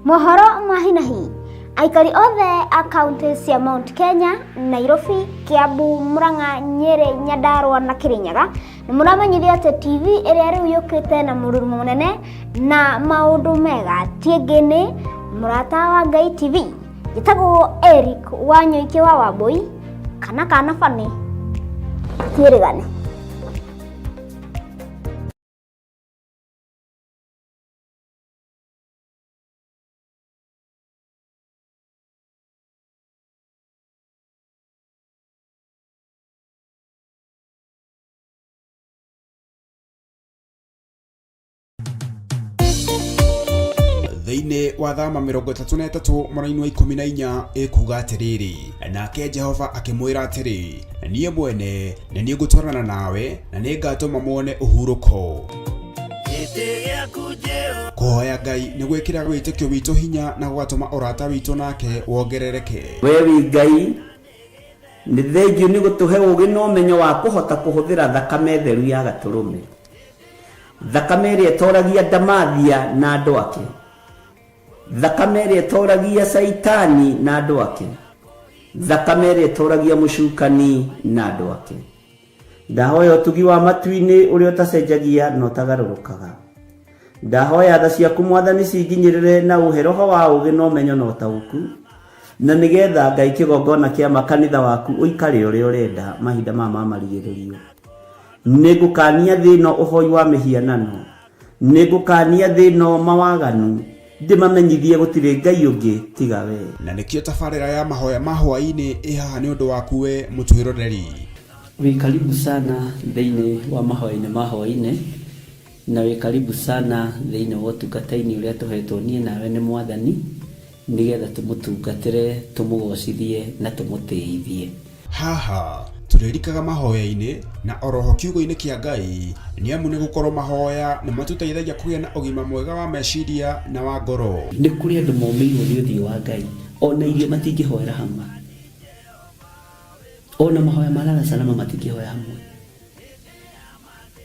Mohoro mahinahi. Aikari othe a kaunti cia Mount Kenya, Nairobi, Kiambu, Murang'a, Nyeri, Nyandarua na Kirinyaga nimuramenyithio ati TV iria riu yukite na mururumo munene na maundu mega tiengini Murata wa Ngai TV. Gitagwo Eric Wanyoike wa Wambui kana Fani Tirigane. Thĩinĩ wa thama 33 mwaka-inĩ wa 14 ĩkuga atĩrĩrĩ, nake Jehova akĩmwĩra atĩrĩ, niĩ mwene nĩ niĩ ngũtwarana nawe na nĩ ngatũma muone ũhurũko. Kũhoya Ngai nĩ gwĩkĩra wĩtĩkio witũ hinya na gũgatũma ũrata witũ nake wongerereke. Wewe Ngai nĩ thengiũ nĩ gũtũhe ũũgĩ na ũmenyo wa kũhota kũhũthĩra thakame theru ya Gatũrũme, thakame ĩrĩa ĩtoragia ndamathia na andũ ake, thakame ĩrĩa ĩtoragia Saitani na andũ ake, thakame ĩrĩa ĩtoragia mũcukani na andũ ake. Ndahoya ũtugi wa matu-inĩ ũrĩa ũtacenjagia na ũtagarũrũkaga. Ndahoya tha ciaku Mwathani cinginyĩrĩre na ũhe roho wa ũũgĩ na ũmenyo na ũtaũku, na nĩgetha Ngai kĩgongona kĩa makanitha waku ũikare ũrĩa ũrenda mahinda ma marigĩrĩrio. Nĩngũkania thĩno ũhoi wa mĩhianano, nĩngũkania thĩno mawaganu, ndĩmamenyithie gũtirĩ Ngai ũngĩ tiga we. Na nĩkĩo tabarĩra ya mahoya ma hwaĩ-inĩ ĩhaha nĩ ũndũ waku we mũtwĩroreri. Wĩ karibu sana thĩinĩ wa mahoya-inĩ ma hwaĩ-inĩ, na wĩ karibu sana thĩinĩ wa ũtungata-inĩ ũrĩa tũhetwo niĩ nawe nĩ Mwathani, nĩgetha tũmũtungatĩre, tũmũgocithie na tũmũtĩithie. Haha tũrĩrikaga mahoya-inĩ na oroho kiugo-inĩ kĩa Ngai, nĩ amu nĩ gũkorwo mahoya nĩ matũteithagia kũgĩa na ũgima mwega wa meciria na wa ngoro. Nĩ kũrĩ andũ momĩirwo nĩ ũthiũ wa Ngai, ona irio matingĩhoera hamwe, ona mahoya marara salama matingĩhoya hamwe.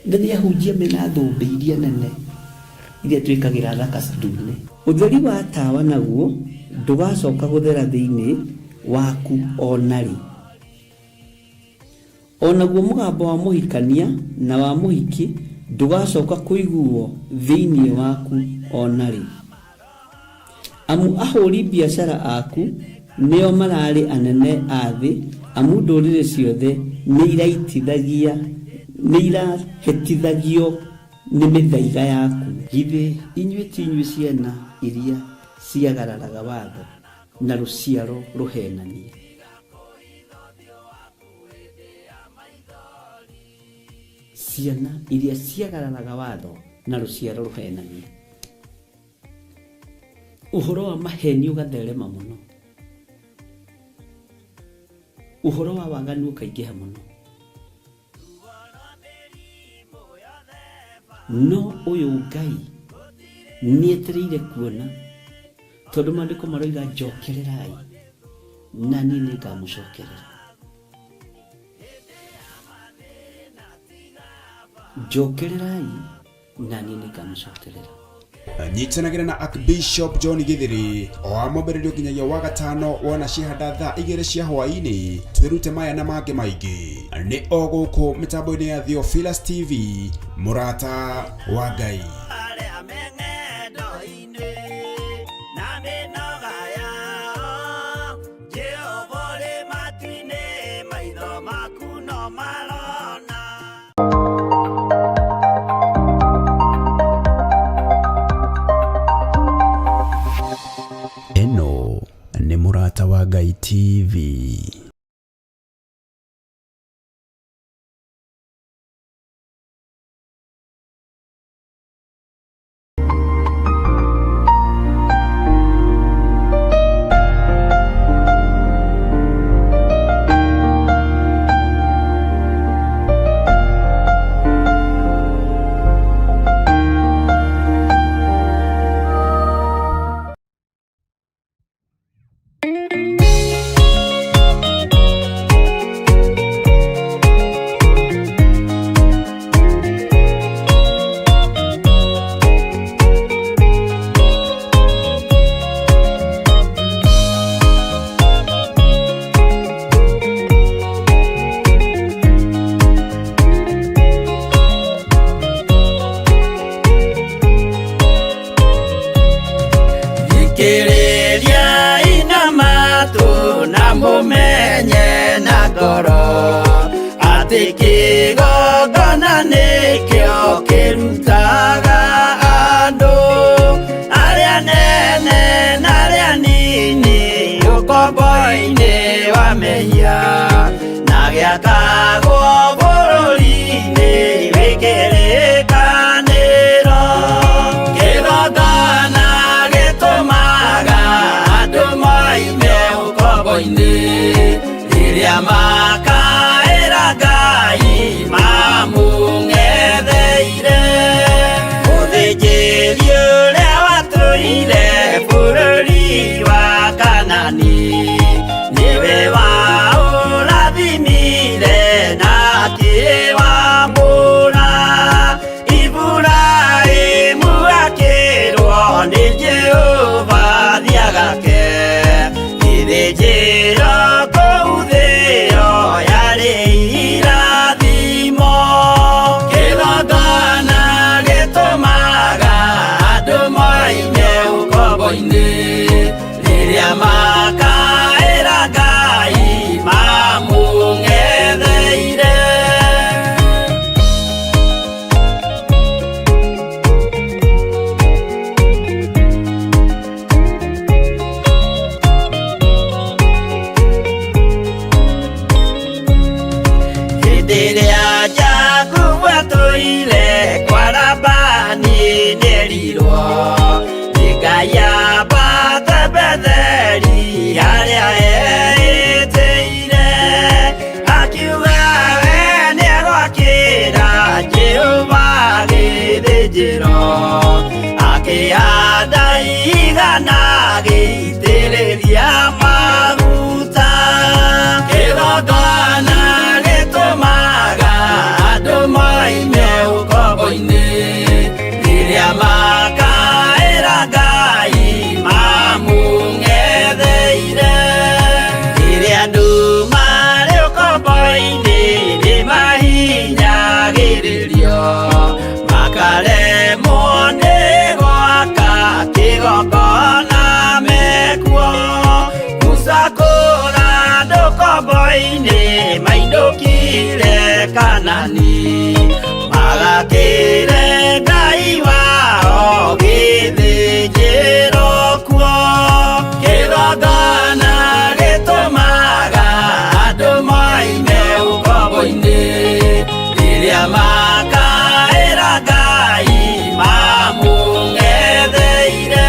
Nĩ ahunjia mena thũmbĩ iria nene iria twĩkagĩra thaka ndune. Ũtheri wa tawa naguo ndũgacoka gũthera thĩinĩ waku onarĩ. Onaguo mũgambo wa mũhikania na wa mũhiki ndũgacoka kũiguo thĩinĩ waku onarĩ. Amu ahũri biacara aku nĩo mararĩ anene a thĩ, amu ndũrĩrĩ ciothe nĩ irahĩtithagio nĩ mĩthaiga yaku. Githĩ inyuĩ ti inyuĩ ciana iria ciagararaga watho na rũciaro rũhenanie? Ciana iria ciagararaga watho na rũciaro rũhenanie. Ũhoro wa maheni ũgatherema mũno, ũhoro wa waganu ũkaingĩha mũno. No ũyũ Ngai nĩetereire kuona, tondũ maandĩko maroiga njokererai na niĩ nĩngamũcokerera. Njokererai na niĩ nĩngamũcokerera. Nyitanagĩra na Archbishop John Githiri o amũmbĩrĩrio nginyagia wa gatano wona ciahanda thaa 2 cia hwaĩ-inĩ. Twĩrute maya na mangĩ maingĩ nĩ o gũkũ mĩtambo-inĩ ya Theophilus TV, Murata wa Ngai. Eno nĩ Murata wa Ngai TV. thikiriria ina matu na mumenye na ngoro ati kigongona nikio kirutaga andu aria nene na aria nini ukombo-ini wa mehia na giakagwo bururi-ini wikirikaniro kigongona gitumaga andu moime ukombo-ini riria makaira Ngai mamung'etheire muthĩnjĩri ũrĩa watũire bũrũri wa Kanani niwe waũrathimire na akĩwambũra Iburahĩmu akĩrwo nĩ Jehova thiagake gĩthĩnjĩro kũu thĩ ĩyo yarĩ irathimo kĩgongona gĩtũmaga andũ moime ũkombo-inĩ rĩrĩa makaĩra Ngai mamũng'etheire. Hĩndĩ ĩrĩa Jakubu atũire kwa Labani nĩerirwo nĩ Ngai ambate Betheli harĩa eĩtĩire akiuga we nĩegwakĩra Jehova gĩthĩnjĩro akĩhanda igana gĩitĩrĩria maguta kĩgongona gĩtũmaga andũ moime ũkombo-inĩ rĩrĩa makaĩra Ngai mamũng'etheire rĩrĩa andũ marĩ ũkombo-inĩ nĩmahinyagĩrĩrio makaremwo nĩ gwaka kĩgongona mekuo gũcakũra andũ ũkombo-inĩ mainũkire Kanani magakĩre Ngai wao gĩthĩnjĩro kuo kĩgongona gĩtũmaga andũ moime ũkombo-inĩ rĩrĩa makaĩra Ngai mamũng'etheire.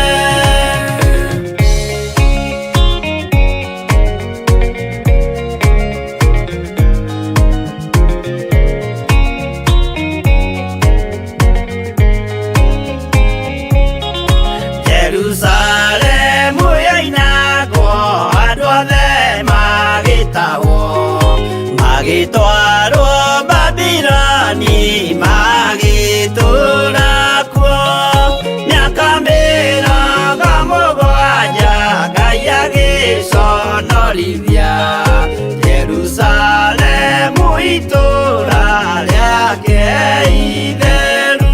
Jerusalemu yainagwo andũ othe magĩtahwo magĩtwarwo Babuloni magĩtũũra kuo mĩaka mĩrongo mũgwanja Ngai agĩconorithia Jerusalemu itũũra rĩake itheru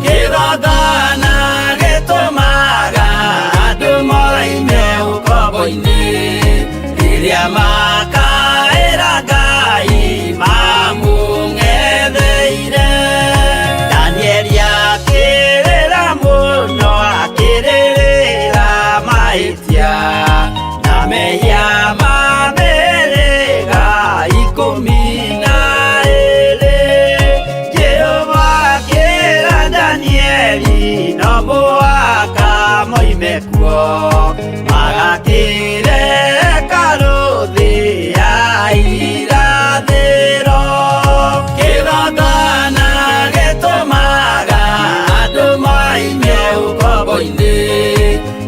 kĩgongona gĩtũmaga andũ moime ũkombo-inĩ rĩrĩa makaĩra Ngai mamũng'etheire. Danieli akĩrĩra mũno akĩrĩrĩra mahĩtia na mehia ma mĩhĩrĩga 12. Jehova akĩra Danieli no mũhaka moime kuo magakĩre hekarũ thĩ ya irathĩro kĩgongona gĩtũmaga andũ moime ũkombo-inĩ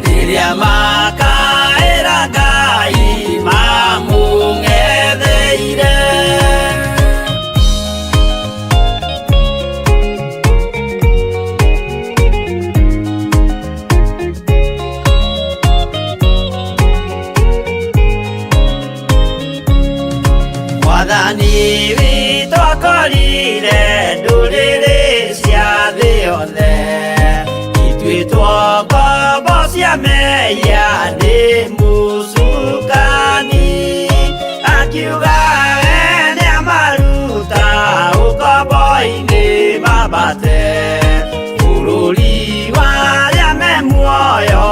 rĩrĩa makaĩra Ngai mamũng'etheire. cia meya nĩ mũcukani akiuga ene amaruta ũkombo-inĩ mambate bũrũri warĩa me muoyo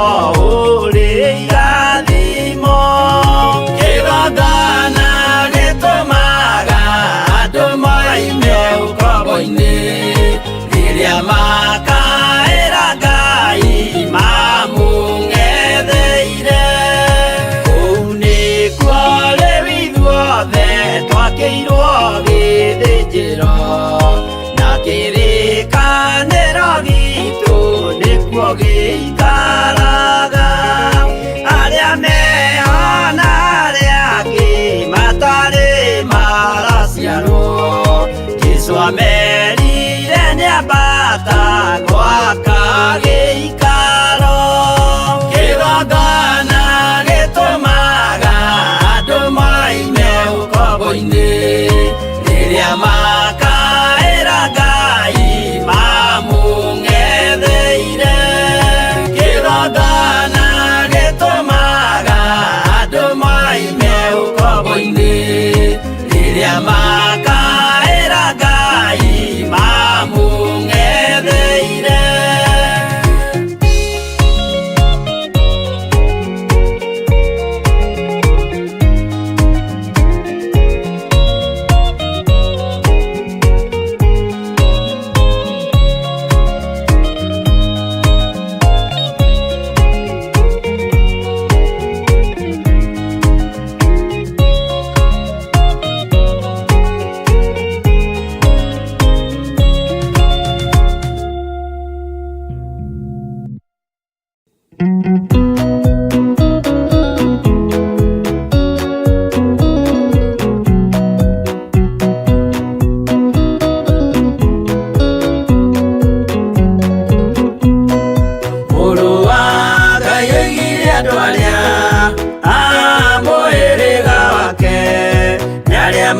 ũrĩ irathimo kĩgongona gĩtũmaga andũ moime ũkombo-inĩ rĩrĩa makaĩra Ngai mamũng'etheire kũu nĩkuo rĩu ithuothe twakĩirwo gĩthĩnjĩro na kĩrĩkanĩro gitũ nĩkuo gĩikaraga arĩa meho na arĩa angĩ matarĩ maraciarwo Jesũ amerire nĩambata gwaka gĩikaro kĩgongona gĩtũmaga andũ moime ũkombo-inĩ rĩrĩa makaĩra Ngai mamũng'etheire kĩgongona gĩtũmaga andũ moime ũkombo-inĩ rĩrĩa makaĩra Ngai mamũng'etheire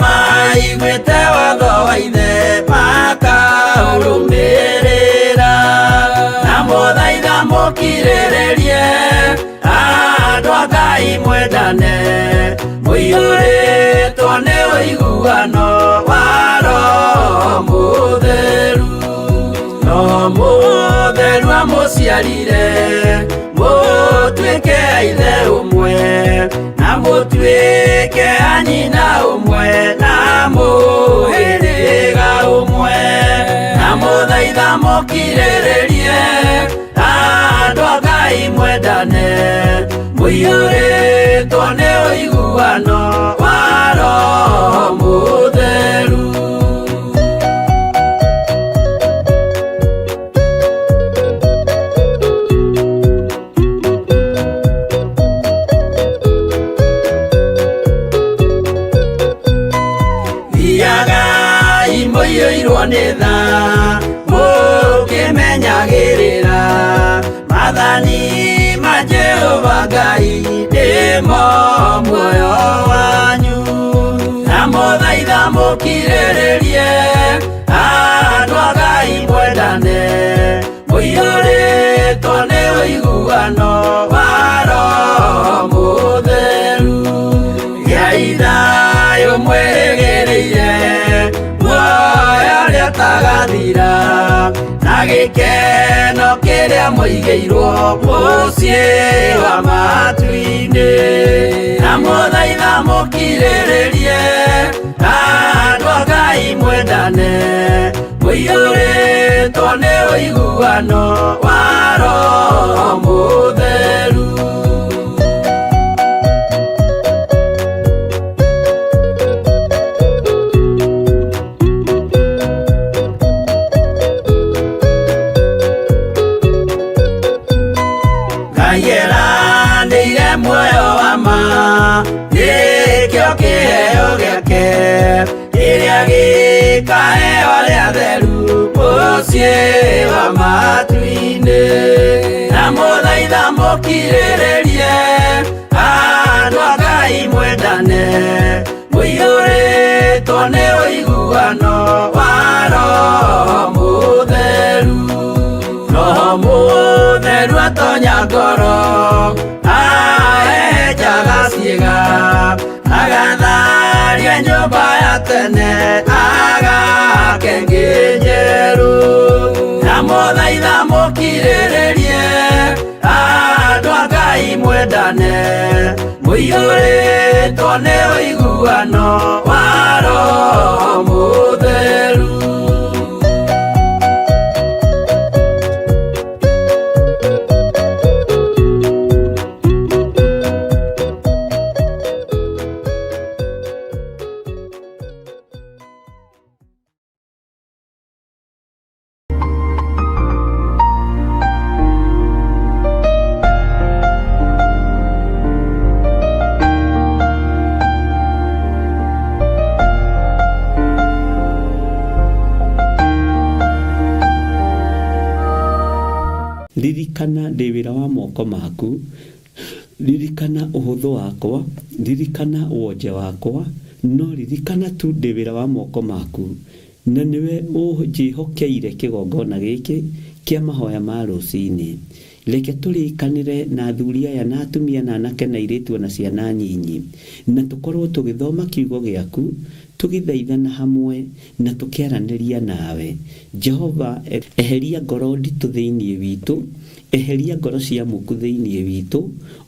maiguĩte watho wa ithe makaũrũmĩrĩra na mũthaitha mũkirĩrĩrie andũ a Ngai mwendane mũiyũrĩtwo nĩ ũiguano wa Roho Mũtheru Roho Mũtheru amũciarire mũtuĩke a ithe ũmwe na mũtuĩke a nyina ũmwe na mũhĩrĩga ũmwe na mũthaitha mũkirĩrĩrie andũ a Ngai mwendane mũiyũrĩtwo nĩ ũiguano wa Roho Mũtheru mũiyũirwo nĩ tha mũkĩmenyagĩrĩra mathani ma Jehova Ngai nĩmo muoyo wanyu na mũthaitha mũkirĩrĩrie andũ a Ngai mwendane mũiyũrĩtwo nĩ ũiguano wa Roho Mũtheru gĩai thayũ mwĩrĩgĩrĩire muoyo ũrĩa ũtagathira na gĩkeno kĩrĩa mũigĩirwo mũciĩ wa matu-inĩ na mũthaitha mũkirĩrĩrie andũ a Ngai mwendane mũiyũrĩtwo nĩ ũiguano wa Roho Mũtheru Nĩire muoyo wa ma nĩkĩo kĩheo gĩake kĩrĩa gĩkaheo arĩa atheru mũciĩ wa matu-inĩ na mũthaitha mũkirĩrĩrie andũ a Ngai mwendane mũiyũrĩtwo nĩ ũiguano wa Roho Mũtheru Roho Mũtheru tonya ngoro ahejaga ciĩga agatharia nyũmba ya tene agakengĩ njerũ na mũthaitha mũkirĩrĩrie andũ a Ngai mwendane mũiyũrĩtwo nĩ ũiguano wa Roho Mũtheru. Ririkana ndĩ wĩra wa moko maku, ririkana ũhũthũ wakwa, ririkana wonje wakwa, no ririkana tu ndĩ wĩra wa moko maku, na nĩwe ũnjĩhokeire kĩgongona gĩkĩ kĩa mahoya ma rũcinĩ. Reke tũrĩkanĩre na athuri aya na atumia na anake na airĩtu na ciana nyinyi, na tũkorwo tũgĩthoma kiugo gĩaku, tũgĩthaithana hamwe na tũkĩaranĩria nawe. Jehova, eheria ngoro nditũ thĩinĩ witũ, eheria ngoro cia mũku thĩinĩ witũ,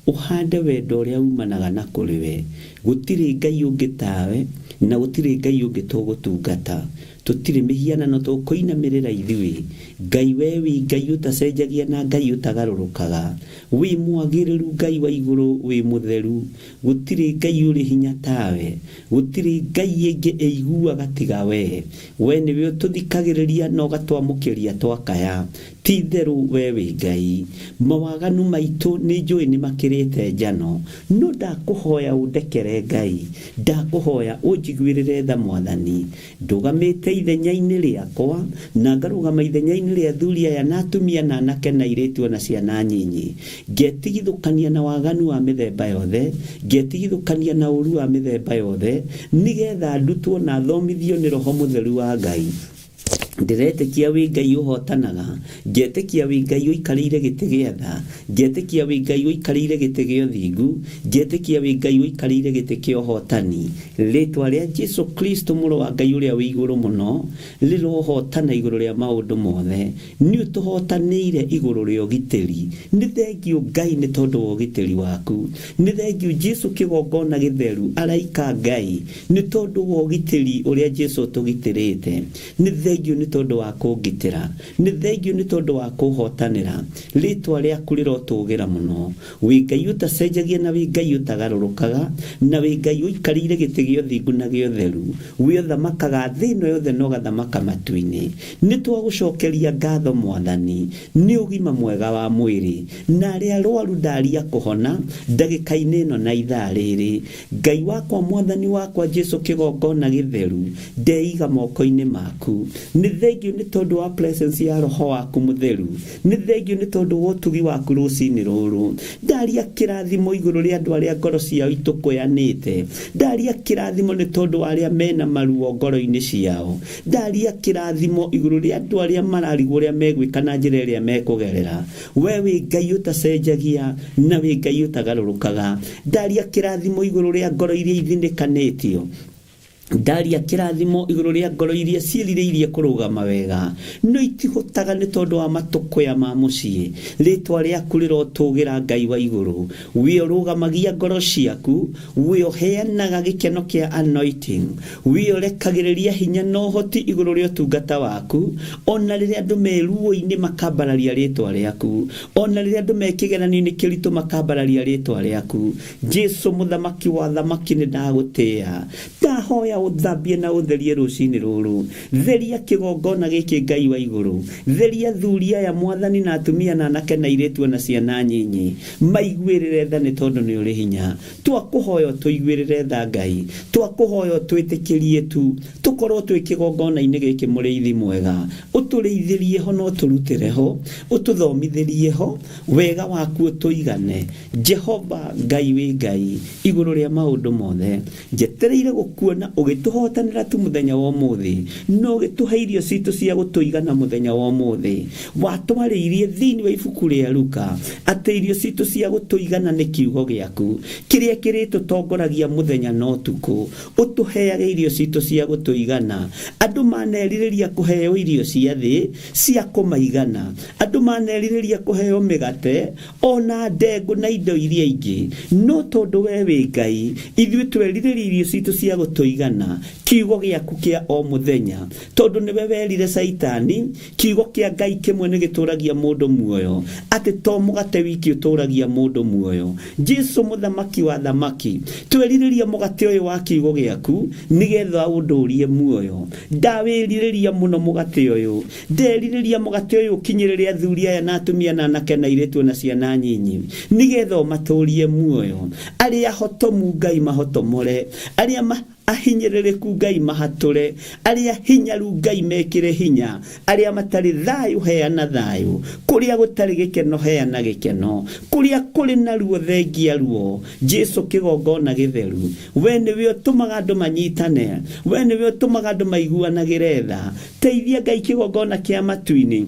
ũhande wendo ũrĩa umanaga na kũrĩ we. Gũtirĩ Ngai ũngĩ tawe, na gũtirĩ Ngai ũngĩ tũgũtungata. Tũtirĩ mĩhianano tũkũinamĩrĩra ithuĩ. Ngai we wĩ Ngai ũtacenjagia na Ngai ũtagarũrũkaga. Wĩ mwagĩrĩru Ngai wa igũrũ, wĩ mũtheru. Gũtirĩ Ngai ũrĩ hinya tawe. Gũtirĩ Ngai ĩngĩ ĩiguaga tiga we. We nĩwe ũtũthikagĩrĩria na ũgatwamũkĩria twakaya. Ti therũ we wĩ Ngai. Mawaganu maitũ nĩ njũĩ nĩ makĩrĩte njano. No ndakũhoya ũndekere Ngai. Ndakũhoya ũnjiguĩrĩre tha Mwathani. Ndũgamĩte ithenya-inĩ rĩakwa na ngarũgama ithenya-inĩ rĩa athuri aya na atumia na anake na airĩtu na ciana nyinyi. Ngetigithũkania na waganu wa mĩthemba yothe, ngetigithũkania na ũru wa mĩthemba yothe, nĩgetha ndutwo na thomithio nĩ Roho Mũtheru wa Ngai. Ndiretĩkia wĩ Ngai ũhotanaga, ngetĩkia wĩ Ngai ũikarĩire gĩtĩ gĩa tha, ngetĩkia wĩ Ngai ũikarĩire gĩtĩ gĩa ũthingu, ngetĩkia wĩ Ngai ũikarĩire gĩtĩ kĩa ũhotani. Rĩĩtwa rĩa Jesũ Kristo mũrũ wa Ngai ũrĩa wĩ igũrũ mũno rĩrohotana igũrũ rĩa maũndũ mothe. Nĩ ũtũhotanĩire igũrũ rĩa ũgitĩri. Nĩ thengiũ Ngai nĩ tondũ wa ũgitĩri waku. Nĩ thengiũ Jesũ kĩgongona gĩtheru, araika Ngai nĩ tondũ wa ũgitĩri ũrĩa Jesũ tũgitĩrĩte. Nĩ thengiũ nĩ tondũ wa kũngitĩra, nĩ thengiũ nĩ tondũ wa kũhotanĩra. Rĩĩtwa rĩaku rĩrotũgĩra mũno. Wĩ Ngai ũtacenjagia na wĩ Ngai ũtagarũrũkaga, na wĩ Ngai ũikarĩire gĩtĩ gĩa ũthingu na gĩa ũtheru. Wĩ ũthamakaga thĩ ĩno yothe na ũgathamaka matu-inĩ. Nĩ twagũcokeria ngatho Mwathani nĩ ũgima mwega wa mwĩrĩ, na arĩa arũaru ndaria kũhona ndagĩka-inĩ ĩno na ithaa rĩrĩ. Ngai wakwa, Mwathani wakwa Jesũ kĩgongona gĩtheru, ndeiga moko-inĩ maku. Nĩ thengiũ nĩ tondũ wa presence ya Roho waku Mũtheru. Nĩ thengiũ nĩ tondũ wa ũtugi waku rũcinĩ rũrũ. Ndaria kĩrathimo igũrũ rĩa andũ arĩa ngoro ciao itũkũyanĩte. Ndaria kĩrathimo nĩ tondũ wa arĩa mena maruo ngoro-inĩ ciao. Ndaria kĩrathimo igũrũ rĩa andũ arĩa mararigwo ũrĩa megwĩka na njĩra ĩrĩa mekũgerera. We wĩ Ngai ũtacenjagia na wĩ Ngai ũtagarũrũkaga. Ndaria kĩrathimo igũrũ rĩa ngoro iria ithinĩkanĩtio. Ndaria kĩrathimo igũrũ rĩa ngoro iria ciĩrirĩirie kũrũgama wega, no itihotaga nĩ tondũ wa matũkũya ma mũciĩ. Rĩĩtwa rĩaku rĩrotũgĩra Ngai wa igũrũ. We ũrũgamagia ngoro ciaku, we ũheanaga gĩkeno kĩa anointing, we ũrekagĩrĩria hinya na ũhoti igũrũ rĩa ũtungata waku. Ona rĩrĩa andũ me ruo-inĩ makambararia rĩĩtwa rĩaku, ona rĩrĩa andũ me kĩgeranio-inĩ kĩritũ makambararia rĩĩtwa rĩaku. Jesũ mũthamaki wa thamaki nĩ ndagũtĩĩa. Ndahoya ũthambie na ũtherie rũcinĩ rũrũ. Theria kĩgongona gĩkĩ Ngai wa igũrũ. Theria athuri aya Mwathani na atumia na anake na airĩtu na ciana nyinyi. Maiguĩrĩre tha nĩ tondũ nĩ ũrĩ hinya. Twakũhoya tũiguĩrĩre tha Ngai. Twakũhoya twĩtĩkĩrie tu. Tũkorwo twĩ kĩgongona-inĩ gĩkĩ mũrĩithi mwega. Ũtũrĩithĩrie ho na ũtũrutĩre ho. Ũtũthomithĩrie ho. Wega waku ũtũigane. Jehova Ngai wĩ Ngai igũrũ rĩa maũndũ mothe. Njetereire gũkuona ugituhotanira tu muthenya wa umuthi no gituhe irio citu cia gutuigana muthenya wa umuthi watwariirie thiini wa ibuku ria Luka ati irio citu cia gutuigana ni kiugo giaku kiria kiritutongoragia muthenya no tuku utuheage irio citu cia gutuigana andu manerireria kuheo irio cia thi cia kumaigana andu manerireria kuheo migate ona ndengu na indo iria ingi no tondu we wi Ngai ithuĩ twerireria irio citu cia gutuigana kiugo giaku kia o muthenya tondu niwe werire Saitani kiugo kia Ngai kimwe ni gituragia mundu muoyo ati to mugate wiki uturagia mundu muoyo Jesu muthamaki wa thamaki twerireria mugate uyu wa kiugo giaku nigetha undurie muoyo ndawerireria muno mugate uyu nderireria mugate uyu kinyirire athuri aya na atumia na anake na iretu na ciana nyinyi nigetha maturie muoyo aria hotomu Ngai mahotomore aria ahinyĩrĩrĩku Ngai mahatũre aria hinyaru Ngai mekire hinya aria matari thayu heana thayu kuria gutari gikeno heana gikeno kuria kuri na ruo thengia ruo Jesu kigongona githeru we niwe utumaga andu manyitane we niwe utumaga andu maiguanagire tha teithia Ngai kigongona kia matuini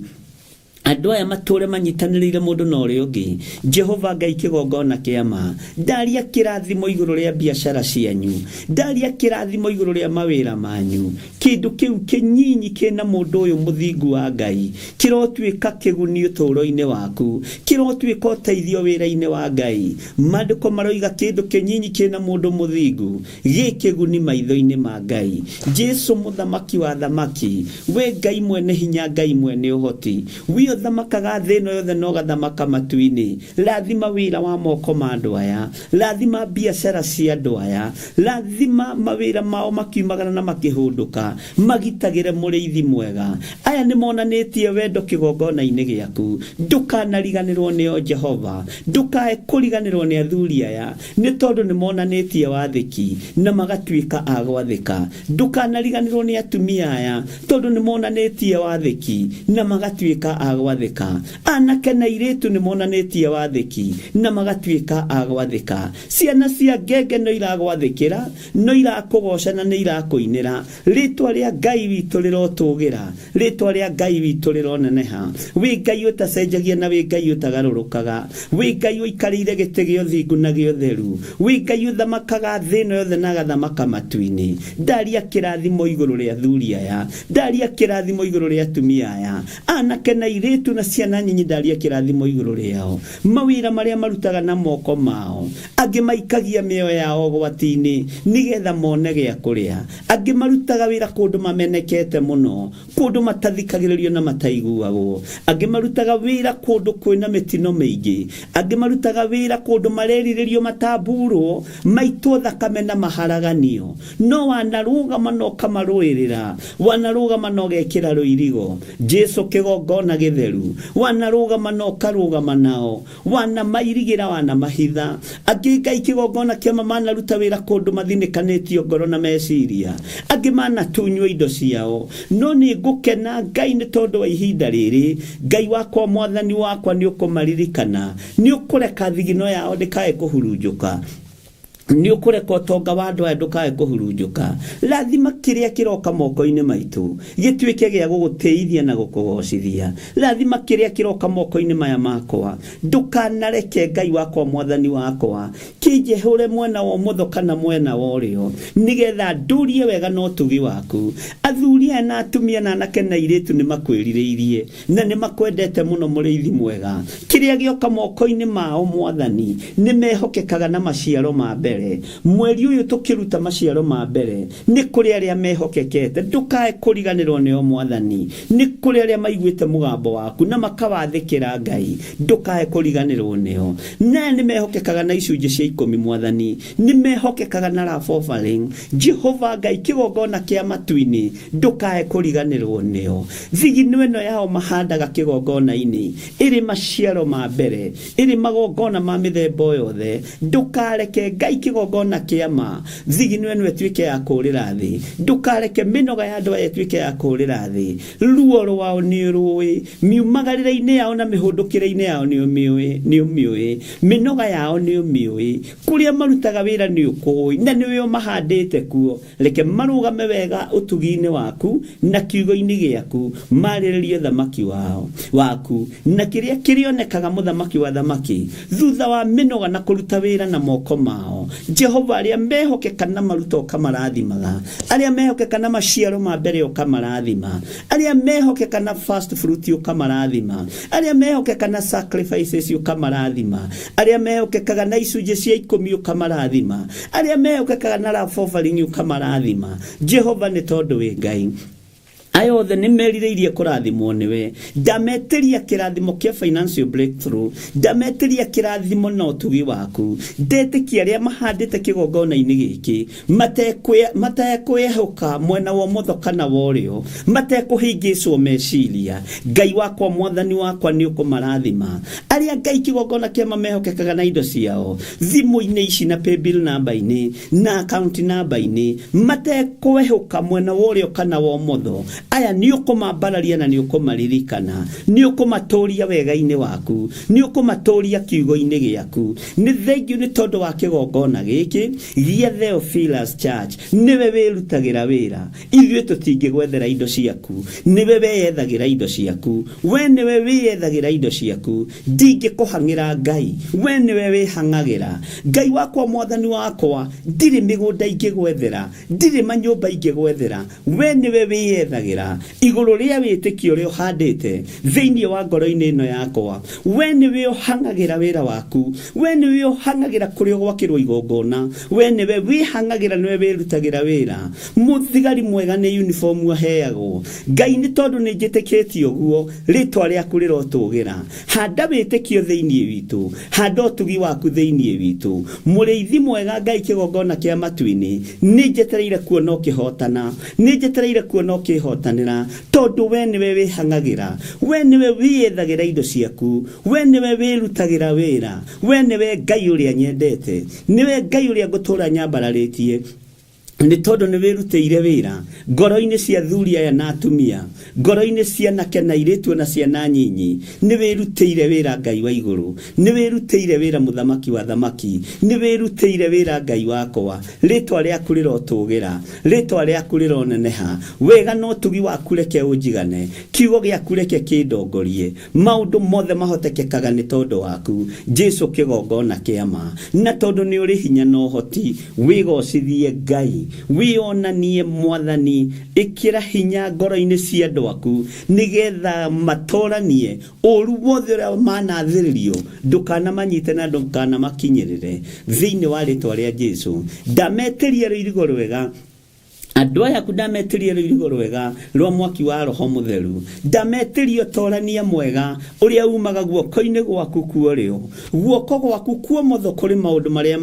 andu aya mature manyitanirire mundu na uria ungi Jehova Ngai kigongona kiama ndaria kirathimo iguru ria biashara cianyu ndaria kirathimo iguru ria mawira manyu kindu kiu kinyinyi kina mundu uyu muthingu wa Ngai kirotwika kiguni uturo-ini waku kirotwika uteithio wira-ini wa Ngai mandiko maroiga kindu kinyinyi kina mundu muthingu gikiguni maitho-ini ma Ngai Jesu muthamaki wa thamaki we Ngai mwene hinya Ngai mwene uhoti thamakaga thino yothe no gathamaka matuini lathima wira wa moko ma andu aya lathima biashara cia andu aya lathima mawira mao makiumagana na makihunduka magitagire muriithi mwega aya ni monanitie wendo kigongona-ini giaku ndukanariganirwo ni Jehova ndukae kuriganirwo ni athuri aya ni tondu ni monanitie wathiki na magatwika agwathika ndukanariganirwo ni atumia aya tondu ni monanitie wathiki na magatwika agwathika anake na iretu ni monanitie wathiki na magatwika agwathika ciana cia ngenge no iragwathikira no irakugocana ni irakuinira ritwa ria Ngai witu rirotugira ritwa ria Ngai witu rironeneha wi Ngai utacenjagia na wi Ngai utagarurukaga wi Ngai uikarire gite gio thingu na gio theru wi Ngai uthamakaga thino yothe na gathamaka matuini ndaria kirathimo iguru ria athuri aya ndaria kirathimo iguru ria atumia aya anake na iretu na ciana nyinyi ndaria kirathimo iguru riao mawira maria marutaga na moko mao angi maikagia mioyo yao gwatini nigetha mone gia kuria angi marutaga wira kundu mamenekete muno kundu matathikagiririo na mataiguagwo angi marutaga wira kundu kwina mitino mingi angi marutaga wira kundu mareriririo mataburo maitwo thakame na maharaganio no wanarugama no kamaruirira wanarugama no gekira ruirigo Jesu kigongona githeru wanarugama no karugama nao wana mairigira wana mahitha angi Ngai kigongona kiama manaruta wira kundu mathinikanitio ngoro na meciria angi manatunywa indo ciao no ni ngukena Ngai ni tondu wa ihinda riri Ngai wakwa mwathani wakwa ni ukumaririkana ni ukureka thigino yao ndikae kuhurunjuka ni ukureka utonga wa andu aya ndukae kuhurunjuka lathima kiria kiroka moko-ini maitu gitwike gia gugutithia na gukugocithia lathima kiria kiroka moko-ini maya makwa ndukanareke Ngai wakwa mwathani wakwa kijehure mwena wa mutho kana mwena wa urio nigetha ndurie wega no tugi waku athuri na atumia na anake na iretu ni makwiririirie na ni makwendete muno muriithi mwega kiria gioka moko-ini mao mwathani ni mehokekaga na maciaro ma mbere mweri uyu tukiruta maciaro ma mbere ni kuri aria mehokekete ndukae kuriganirwo ni o mwathani ni kuri aria maiguite mugambo waku na makawathikira Ngai ndukae kuriganirwo nio na ni mehokekaga na icunji cia 10 mwathani ni mehokekaga na love offering Jehova Ngai kigongona kia matuini ndukae kuriganirwo nio thigino ino yao mahandaga kigongona-ini iri maciaro ma mbere iri magongona ma mithemba yothe ndukareke Ngai kigongona kiama thigino ino etwike ya kurira thi ndukareke minoga ya andu etwike ya kurira thi ruo rwao ni ruwi miumagarire-ini yao na mihundukire-ini yao ni umiui minoga yao ni umiui kuria marutaga wira ni ukoi na niwe mahandite kuo reke marugame wega utugine waku na kiugo-ini giaku mariririe thamaki waku na kiria kirionekaga muthamaki wa thamaki thutha wa minoga na kuruta wira na moko mao Jehova aria mehokeka na maruto kamarathimaga aria mehokeka na maciaro ma mbere ukamaradhima aria mehokeka na first fruit ukamaradhima aria mehokeka na sacrifices ukamaradhima aria mehokeka na icunje cia 10 ukamaradhima aria mehokeka na love offering ukamaradhima Jehova ni tondu wi Ngai ayothe ni meririirie kurathimwo niwe ndameteria kirathimo kia financial breakthrough ndameteria kirathimo na utugi waku ndetikia aria mahandite kigongona-ini giki matekwehoka mwena wa motho kana worio matekuhingicwo meciria Ngai wakwa mwathani wakwa ni ukumarathima aria Ngai kigongona kia mamehokekaga na indo ciao thimu-ini ici na paybill number-ini na account number-ini matekwehoka mwena worio kana wa motho aya ni ukumambararia na ni ukumaririkana ni ukumatoria wega-ini waku ni ukumatoria kiugo-ini giaku ni thank you ni tondu wa kigongona giki gia Theophilus Church niwe wirutagira wira ithuĩ tutingĩgwethera indo ciaku niwe weyethagira indo ciaku we niwe wiyethagira indo ciaku ndingĩkũhang'ĩra Ngai we niwe wihang'agĩra Ngai wakwa mwathani wakwa ndirĩ mĩgũnda ingĩgwethera ndirĩ manyũmba ingĩgwethera we niwe wiyethagira iguru ria witikio rio handite thiini wa ngoro-ini ino yakwa we niwe uhangagira wira waku we niwe uhangagira kurio gwakirwo igongona we niwe wihang'agira niwe wirutagira wira muthigari mwega ni uniform aheagwo Ngai ni tondu ni njitikitio guo ritwa riaku rirotugira handa witikio thiini witu handa utugi waku thiini witu muriithi mwega Ngai kigongona kia matu-ini ni njetereire kuona ukihotana ni njetereire kuona ukihotana tondu we niwe wihang'agira we niwe wiyethagira indo ciaku we niwe wirutagira wira we niwe Ngai uria nyendete niwe Ngai uria ngutura nyambararitie ni tondu ni wirutĩire wira ngoro-ini cia thuri aya na atumia ngoro-ini cia nake na iritu na ciana nyinyi ni wirutĩire wira Ngai wa iguru ni wirutĩire wira muthamaki wa thamaki ni wirutĩire wira Ngai wakwa ritwa riaku rirotugira ritwa riaku rironeneha wega no tugi waku reke unjigane kiugo giaku reke kindongorie maundu mothe mahotekekaga ni tondu waku Jesu kigongona kiama na tondu ni uri hinya no hoti wigocithie Ngai wionanie mwathani ikira hinya ngoro-ini cia andu aku nigetha matoranie uru wothe uria manathiririo ndukana manyite na ndukana makinyirire thiini wa ritwa ria Jesu ndameteria irigo rwega andu aya ndameteria irigo rwega rwa mwaki wa roho mutheru ndameteria torania mwega uria umaga guoko-ini gwaku kuorio guoko gwaku kuo motho kuri maundu maria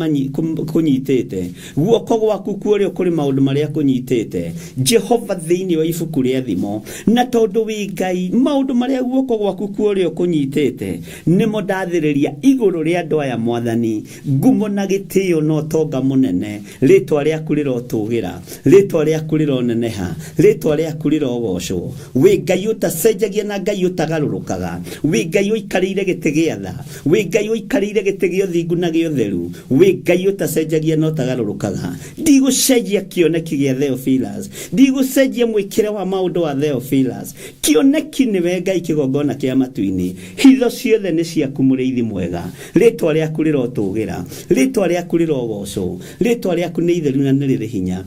kunyitite guoko gwaku kuorio kuri maundu maria kunyitite Jehova thiini wa ibuku ria thimo na tondu wi Ngai maundu maria guoko gwaku kuorio kunyitite nimo ndathiriria iguru ria andu aya mwathani ngumo na gitio no tonga munene ritwa riaku rirotugira ritwa riaku rironeneha ritwa riaku rirogocwo wi Ngai utacenjagia na Ngai utagarurukaga wi Ngai uikarire giti gia tha wi Ngai uikarire giti gia uthingu na gia utheru wi Ngai utacenjagia na utagarurukaga ndigucenjia kioneki gia Theophilus ndigucenjia mwikire wa maundu wa Theophilus kioneki niwe Ngai kigongona kia matu-ini hitho ciothe ni ciaku muriithi mwega ritwa riaku rirotugira ritwa riaku rirogocwo ritwa riaku ni itheru na ni riri hinya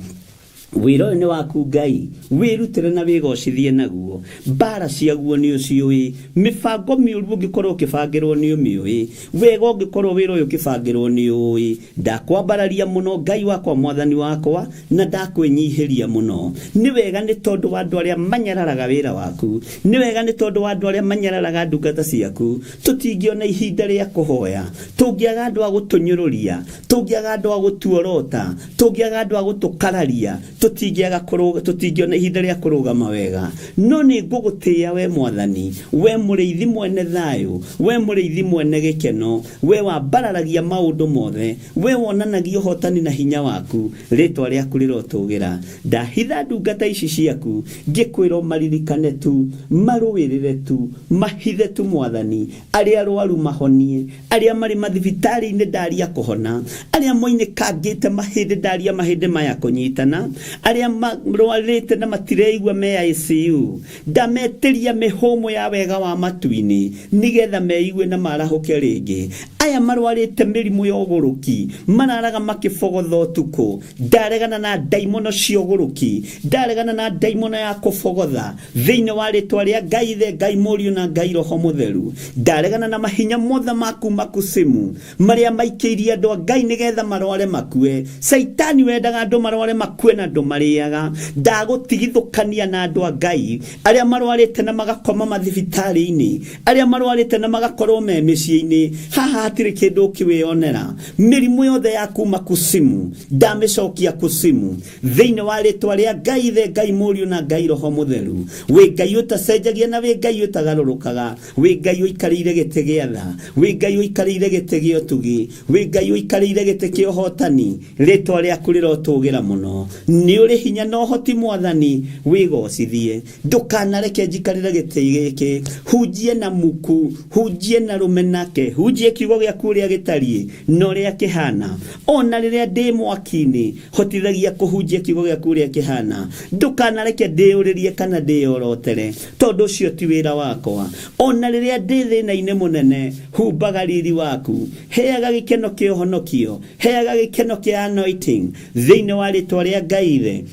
wiro ni waku Ngai wirutire na wigocithie naguo mbara ciaguo ni uciui mibango miuru ngikorwo kibangirwo ni umiui wega ngikorwo wiro uyu kibangirwo ni ui ndakwambararia muno Ngai wakwa mwathani wakwa na ndakwinyihiria muno ni wega ni tondu wa andu aria manyararaga wira waku ni wega ni tondu wa andu aria manyararaga ndungata ciaku tutingiona ihinda ria kuhoya tungiaga andu a gutunyururia tungiaga andu a gutuorota tungiaga andu a gutukararia tutingiona ihinda rĩa kũrũgama wega no nĩ ngũgũtĩĩa we Mwathani we mũrĩithi mwene thayo we mũrĩithi mwene gĩkeno we wambararagia maũndũ mothe we wonanagia ũhotani na hinya waku rĩtwa rĩaku rĩrotũgĩra ndahitha ndungata ici ciaku ngĩkwĩra maririkane tu marũĩrĩre tu mahithe tu Mwathani arĩa arwaru mahonie arĩa marĩ mathibitarĩ-inĩ ndaria kũhona arĩa moinĩkangĩte mahĩndĩ ndaria mahĩndĩ maya kũnyitana arĩa marwarĩte na matireigua me ICU ndametĩria mĩhũmũ ya wega wa matu-inĩ nĩgetha meigue na marahũke rĩngĩ aya marwarĩte mĩrimũ ya ũgũrũki mararaga makĩbogotha ũtukũ ndaregana na ndaimono cia ũgũrũki ndaregana na ndaimono ya kũbogotha thĩinĩ wa rĩtwa rĩa Ngai Ithe Ngai Mũriũ na Ngai Roho Mũtheru ndaregana na mahinya mothe maku makusimu marĩa maikĩirie andũ a Ngai nĩgetha marware makue Saitani wendaga andũ marware makue na andũ marĩaga ndagũtigithũkania na andũ a Ngai arĩa marwarĩte na magakoma mathibitarĩ-inĩ arĩa marwarĩte na magakorwo me mĩciĩ-inĩ haha hatirĩ kĩndũ ũkĩwĩonera mĩrimũ yothe ya kuma kusimu ndamĩcokia kusimu thĩinĩ wa rĩtwa rĩa Ngai Ithe Ngai Mũriũ na Ngai Roho Mũtheru wĩ Ngai ũtacenjagia na wĩ Ngai ũtagarũrũkaga wĩ Ngai ũikarĩire gĩtĩ gĩa tha wĩ Ngai ũikarĩire gĩtĩ gĩa ũtugi wĩ Ngai ũikarĩire gĩtĩ kĩa ũhotani rĩtwa rĩaku rĩrotũgĩra mũno nĩ ũrĩ hinya na ũhoti Mwathani wĩgocithie ndũkanareke njikarĩre gĩtĩ gĩkĩ hunjie na muku hunjie na rũmenake hunjie kiugo gĩaku ũrĩa gĩtariĩ na ũrĩa kĩhana ona rĩrĩa ndĩ mwaki-inĩ hotithagia kũhunjia kiugo gĩaku ũrĩa kĩhana ndũkanareke ndĩũrĩrie kana ndĩorotere tondũ ũcio ti wĩra wakwa ona rĩrĩa ndĩ thĩna-inĩ mũnene humbaga riri waku heaga gĩkeno kĩa ũhonokio heaga gĩkeno kĩa anointing thĩinĩ wa rĩtwa rĩa Ngai Ithe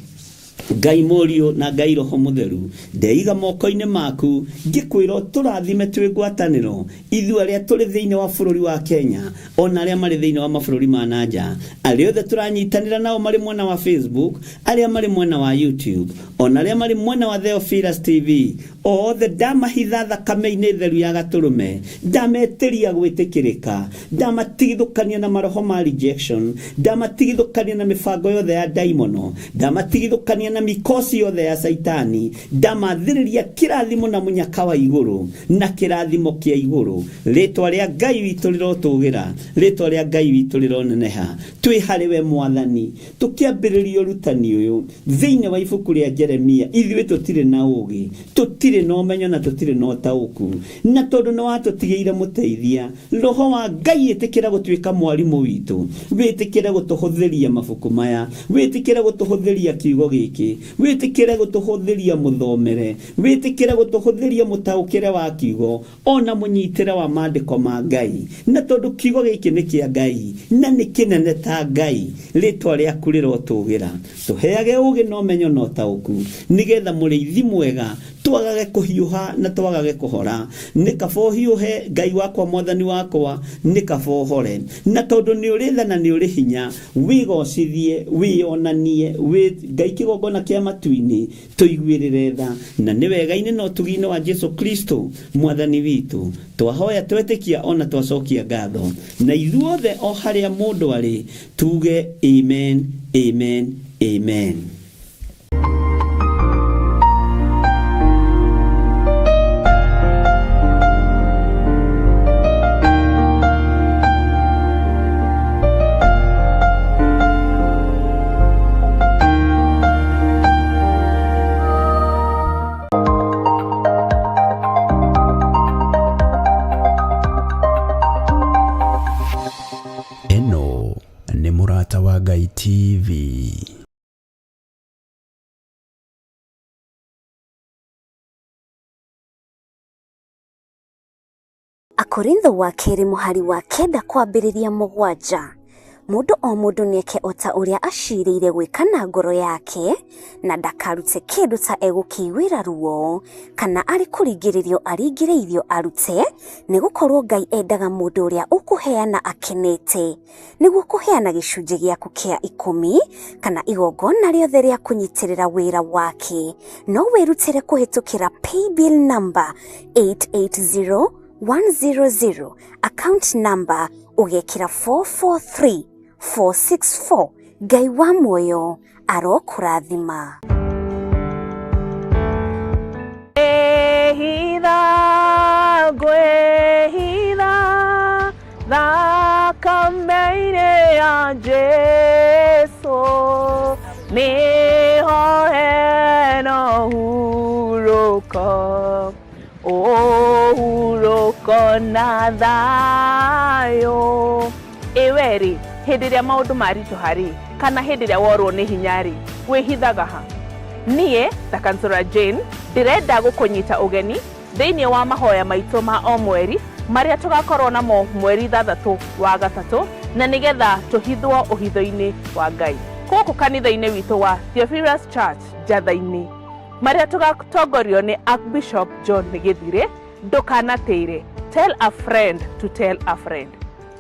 Ngai Mũriũ na Ngai Roho Mũtheru ndeiga moko-inĩ maku ngĩkwĩra tũrathime twĩ ngwatanĩro ithuĩ arĩa tũrĩ thĩinĩ wa bũrũri wa Kenya ona arĩa marĩ thĩinĩ wa mabũrũri ma nanja arĩa othe tũranyitanĩra nao marĩ mwena wa Facebook arĩa marĩ mwena wa YouTube ona arĩa marĩ mwena wa Theophilus TV othe ndamahitha thakame-inĩ theru ya Gatũrũme ndametĩria gwĩtĩkĩrĩka ndamatigithũkania na maroho ma rejection ndamatigithũkania na mĩbango yothe ya daimono ndamatigithũkania na mikosi yothe ya Saitani ndamathĩrĩria kĩrathimo na mũnyaka wa igũrũ na kĩrathimo kĩa igũrũ rĩtwa rĩa Ngai witũ rĩrotũgĩra rĩtwa rĩa Ngai witũ rĩroneneha twĩ harĩ we Mwathani tũkĩambĩrĩria ũrutani ũyũ thĩinĩ wa ibuku rĩa Jeremia ithuĩ tũtirĩ na ũũgĩ tũtirĩ na ũmenyo na tũtirĩ na ũtaũku na tondũ nĩ watũtigĩire mũteithia roho wa Ngai ĩtĩkĩra gũtuĩka mwarimũ witũ wĩtĩkĩre gũtũhũthĩria mabuku maya wĩtĩkĩre gũtũhũthĩria kiugo gĩkĩ wĩtĩkĩre gũtũhũthĩria mũthomere wĩtĩkĩre gũtũhũthĩria mũtaũkĩre wa kiugo ona mũnyitĩre wa maandĩko ma Ngai na tondũ kiugo gĩkĩ nĩ kĩa Ngai na nĩ kĩnene ta Ngai rĩtwa rĩaku rĩrotũgĩra tũheage ũũgĩ na ũmenyo na ũtaũku nĩgetha mũrĩithi mwega twagage kũhiũha na twagage kũhora nĩ kaba ũhiũhe Ngai wakwa Mwathani wakwa nĩ kaba ũhore na tondũ nĩ ũrĩ tha na nĩ ũrĩ hinya wĩgocithie wĩonanie Ngai kĩgongona kĩa matu-inĩ tũiguĩrĩre tha na nĩ wega-inĩ na ũtugi-inĩ wa Jesu Kristo Mwathani witũ twahoya twetĩkia ona twacokia ngatho na ithuothe o harĩa mũndũ arĩ tuge amen amen amen. Ngai TV. Akorintho wa kerĩ mũhari wa 9 kwambĩrĩria 7. Mũndũ o mũndũ nĩeke ota ũrĩa acirĩire gwĩka na ngoro yake na ndakarute kĩndũ ta egũkĩiguĩra ruo kana arĩ kũringĩrĩrio aringĩrĩirio arute nĩgũkorwo Ngai endaga mũndũ ũrĩa ũkũheana akenete nĩguo kũheana gĩcunjĩ gĩaku kĩa 10 kana igongona rĩothe rĩa kũnyitĩrĩra wĩra wake no wĩrutĩre kũhetũkĩra paybill number 880100 account number ugekĩra 443464 Ngai wa muoyo arokurathima. Thakame-inĩ ya Jesu nĩho hena ũhurũko, ũhurũko na thayũ. Ĩwe-rĩ, hĩndĩ ĩrĩa maũndũ maritũha-rĩ, kana hĩndĩ ĩrĩa worwo nĩ hinya-rĩ, wĩhithaga ha? Niĩ ta Kansũra Jane ndĩrenda gũkũnyita ũgeni thĩinĩ wa mahoya maitũ ma o mweri marĩa tũgakorwo namo mweri 3 wa gatatũ, na nĩgetha tũhithwo ũhitho-inĩ wa Ngai gũkũ kanitha-inĩ witũ wa Theophilus Church Njatha-inĩ, marĩa tũgatongorio nĩ Archbishop John Gĩthiri. Ndũkanatĩre, tell a friend to tell a friend.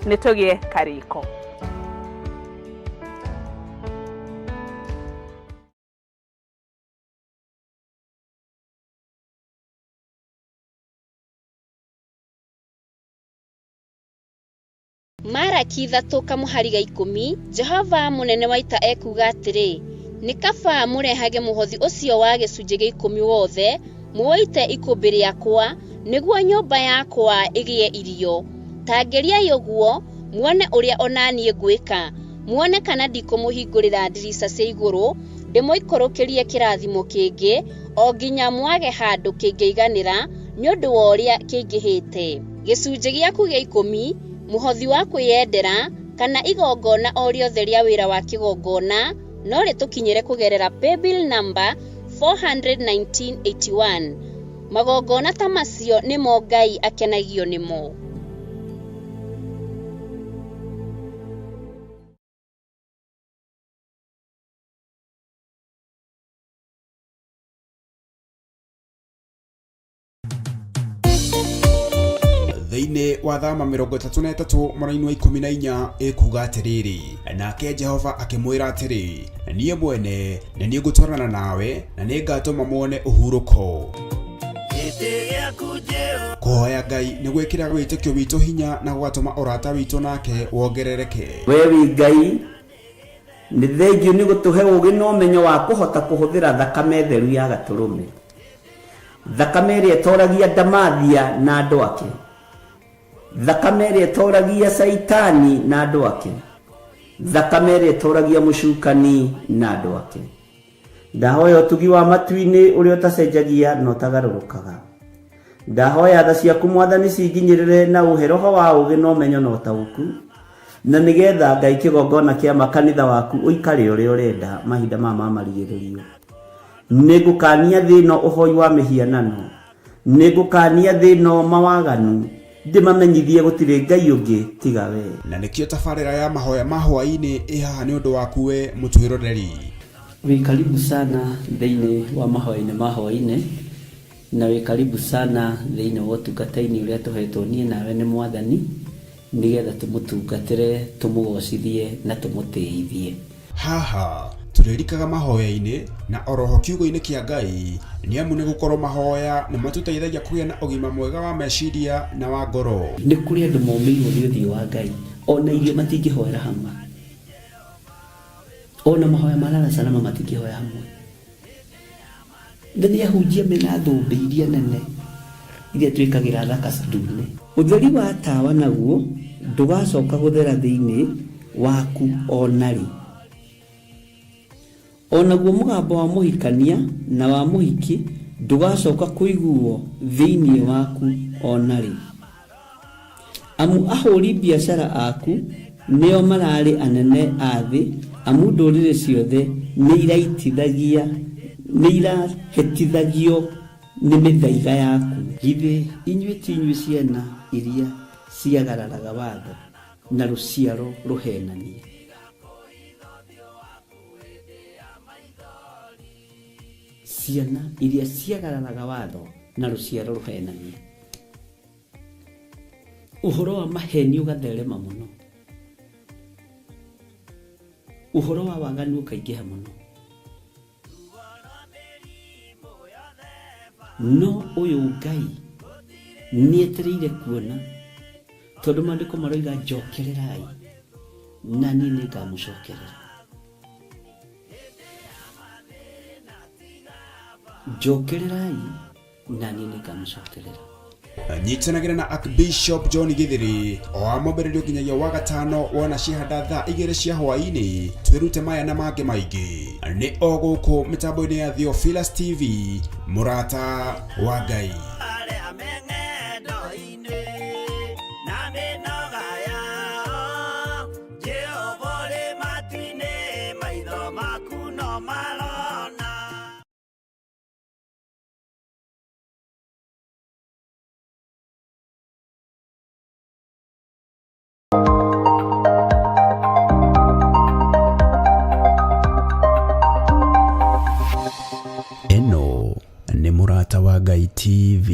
Nĩtũgĩe karĩko. Maraki 3:10 Jehova munene wa ita ekuga atĩrĩ, nĩ kaba mũrehage mũhothi ũcio wa gĩcunjĩ gĩa 10 wothe muoite ikũmbĩ rĩakwa nĩguo nyũmba yakwa ĩgĩe irio. Tangeriai ũguo muone ũrĩa onaniĩ ngwĩka, muone kana ndikũmũhingũrĩra ndirica cia igũrũ ndĩmũikũrũkĩrie kĩrathimo kĩngĩ o nginya mwage handũ kĩngĩiganĩra nĩ ũndũ wa ũrĩa kĩingĩhĩte. Gĩcunjĩ gĩaku gĩa 10 muhothi wa kwĩyendera kana igongona o rĩothe rĩa wĩra wa kĩgongona no rĩtũkinyĩre kũgerera paybill number 41981. Magongona ta macio nĩmo Ngai akenagio nĩmo. Thĩinĩ wa Thama 33 mweri-inĩ wa 14 ĩkuga atĩrĩrĩ, nake Jehova akĩmwĩra atĩrĩ, niĩ mwene nĩ niĩ ngũtwarana nawe na nĩ ngatũma muone ũhurũko. Kũhoya Ngai nĩ gwĩkĩra wĩtĩkio witũ hinya na gũgatũma ũrata witũ nake wongerereke. We wi Ngai nĩ thengiũ nĩ gũtũhe ũũgĩ na ũmenyo wa kũhota kũhũthĩra thakame theru ya Gatũrũme, thakame ĩrĩa ĩtoragia ndamathia na andũ ake, thakame ĩrĩa ĩtoragia Saitani na andũ ake, thakame ĩrĩa ĩtoragia mũcukani na andũ ake. Ndahoya ũtugi wa matu-inĩ ũrĩa ũtacenjagia na ũtagarũrũkaga. Ndahoya tha ciaku Mwathani cinginyĩrĩre na ũhe roho wa ũũgĩ na ũmenyo na ũtaũku, na nĩgetha Ngai kĩgongona kĩa makanitha waku ũikare ũrĩa ũrenda mahinda ma marigĩrĩrio. Nĩngũkania thĩno ũhoi wa mĩhianano, nĩngũkania thĩno mawaganu, ndĩmamenyithie gũtirĩ Ngai ũngĩ tiga we. Na nĩkĩo tabarĩra ya mahoya ma hwaĩ-inĩ ĩhaha nĩ ũndũ waku we mũtwĩroreri. Wĩ karibu sana thĩinĩ wa mahoya-inĩ ma hwaĩ-inĩ, na wĩ karibu sana thĩinĩ wa ũtungata-inĩ ũrĩa tũhetwo niĩ nawe nĩ Mwathani, nĩgetha tũmũtungatĩre, tũmũgocithie na tũmũtĩithie. Haha tũrĩrikaga mahoya-inĩ na oroho kiugo-inĩ kĩa Ngai, nĩ amu nĩ gũkorwo mahoya nĩ matũteithagia kũgĩa na ũgima mwega wa meciria na wa ngoro. Nĩ kũrĩ andũ momĩirwo nĩ ũthiũ wa Ngai, ona irio matingĩhoera hamwe, ona mahoya marara salama matingĩhoya hamwe. Nĩ ahunjia mena thũmbĩ iria nene iria twĩkagĩra thaka ndune. Ũtheri wa tawa naguo ndũgacoka gũthera thĩinĩ waku onarĩ. Onaguo mũgambo wa mũhikania na wa mũhiki ndũgacoka kũiguo thĩinĩ waku onarĩ. Amu ahũri biacara aku nĩo mararĩ anene a thĩ, amu ndũrĩrĩ ciothe nĩ irahĩtithagio nĩ mĩthaiga yaku. Githĩ inyuĩ ti inyuĩ ciana iria ciagararaga watho na rũciaro rũhenanie? Ciana iria ciagararaga watho na rũciaro rũhenanie. Ũhoro wa maheni ũgatherema mũno, ũhoro wa waganu ũkaingĩha mũno. No ũyũ Ngai nĩetereire kuona, tondũ maandĩko maroiga njokererai na niĩ nĩngamũcokerera. njokererai na niĩ nĩngamũcokerera. Nyitanagira na Archbishop John Githiri o amobererio nginyagia wa gatano wona cihanda thaa 2 cia hwaini twirute maya na mangĩ maingĩ nĩ o gũkũ mitambo-inĩ ya Theophilus TV murata wa Ngai. Eno ni Murata wa Ngai TV.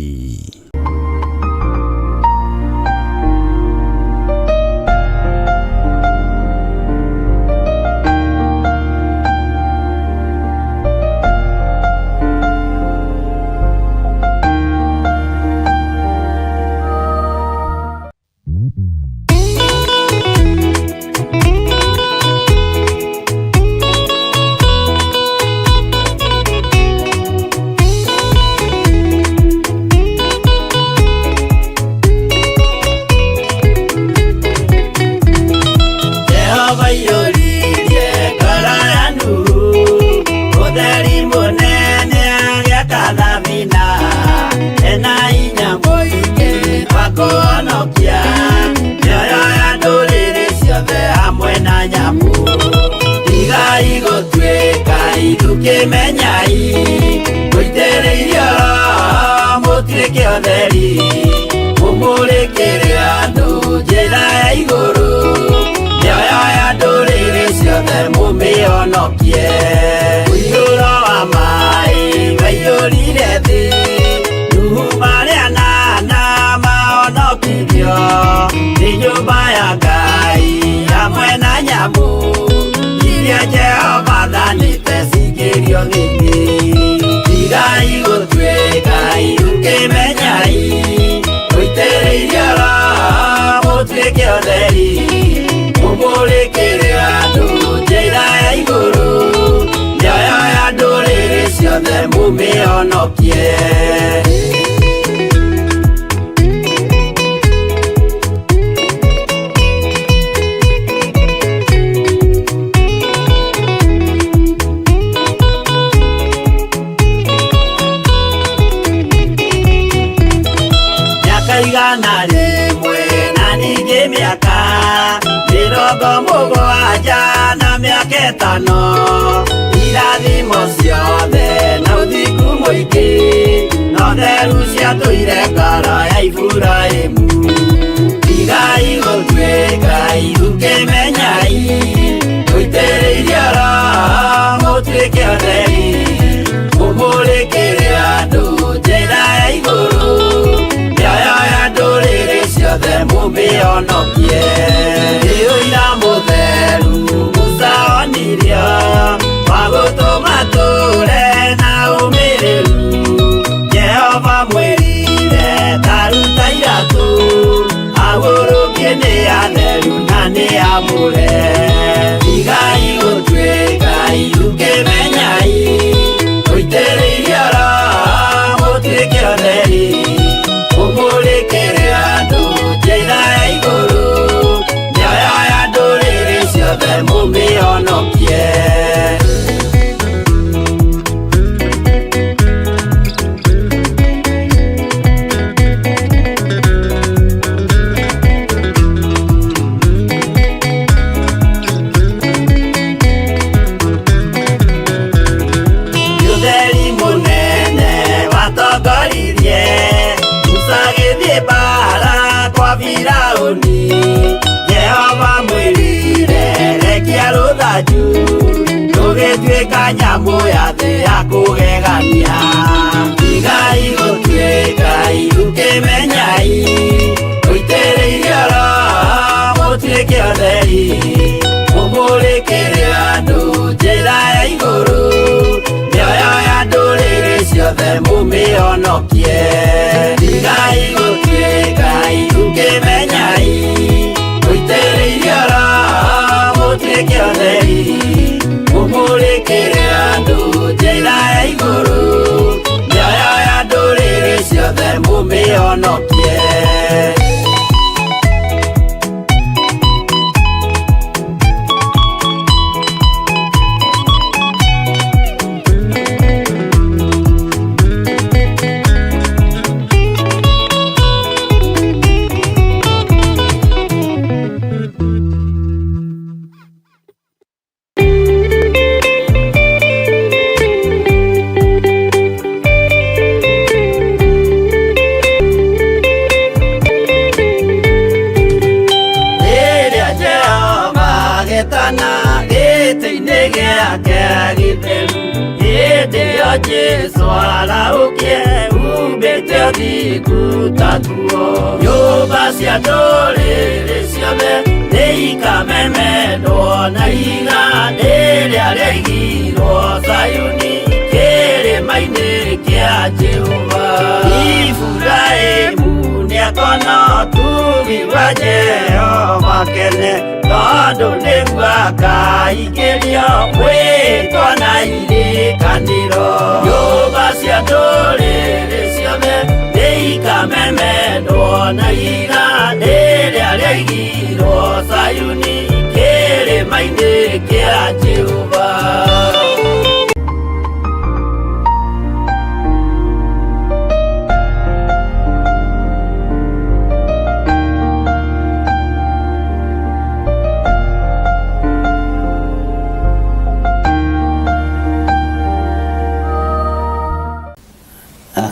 Umurikire andu njira ya iguru ũhonokie. Jesu araukie umbĩte ũthingu tatuo. Nyũmba cia ndũrĩrĩ ciothe nĩikamemendwo na iga rĩrĩa rĩaigirwo Zayuni kĩrĩma-inĩ kĩa Jehova. Iburahĩmu nĩakona ũtugi wa Jehova kene, tondũ nĩguo akaingĩrio mwĩtwo na irikanĩro. Nyũmba cia ndũrĩrĩ ciothe nĩikamemendwo na iga rĩrĩa rĩaigirwo Zayuni kĩrĩma-inĩ kĩa Jehova.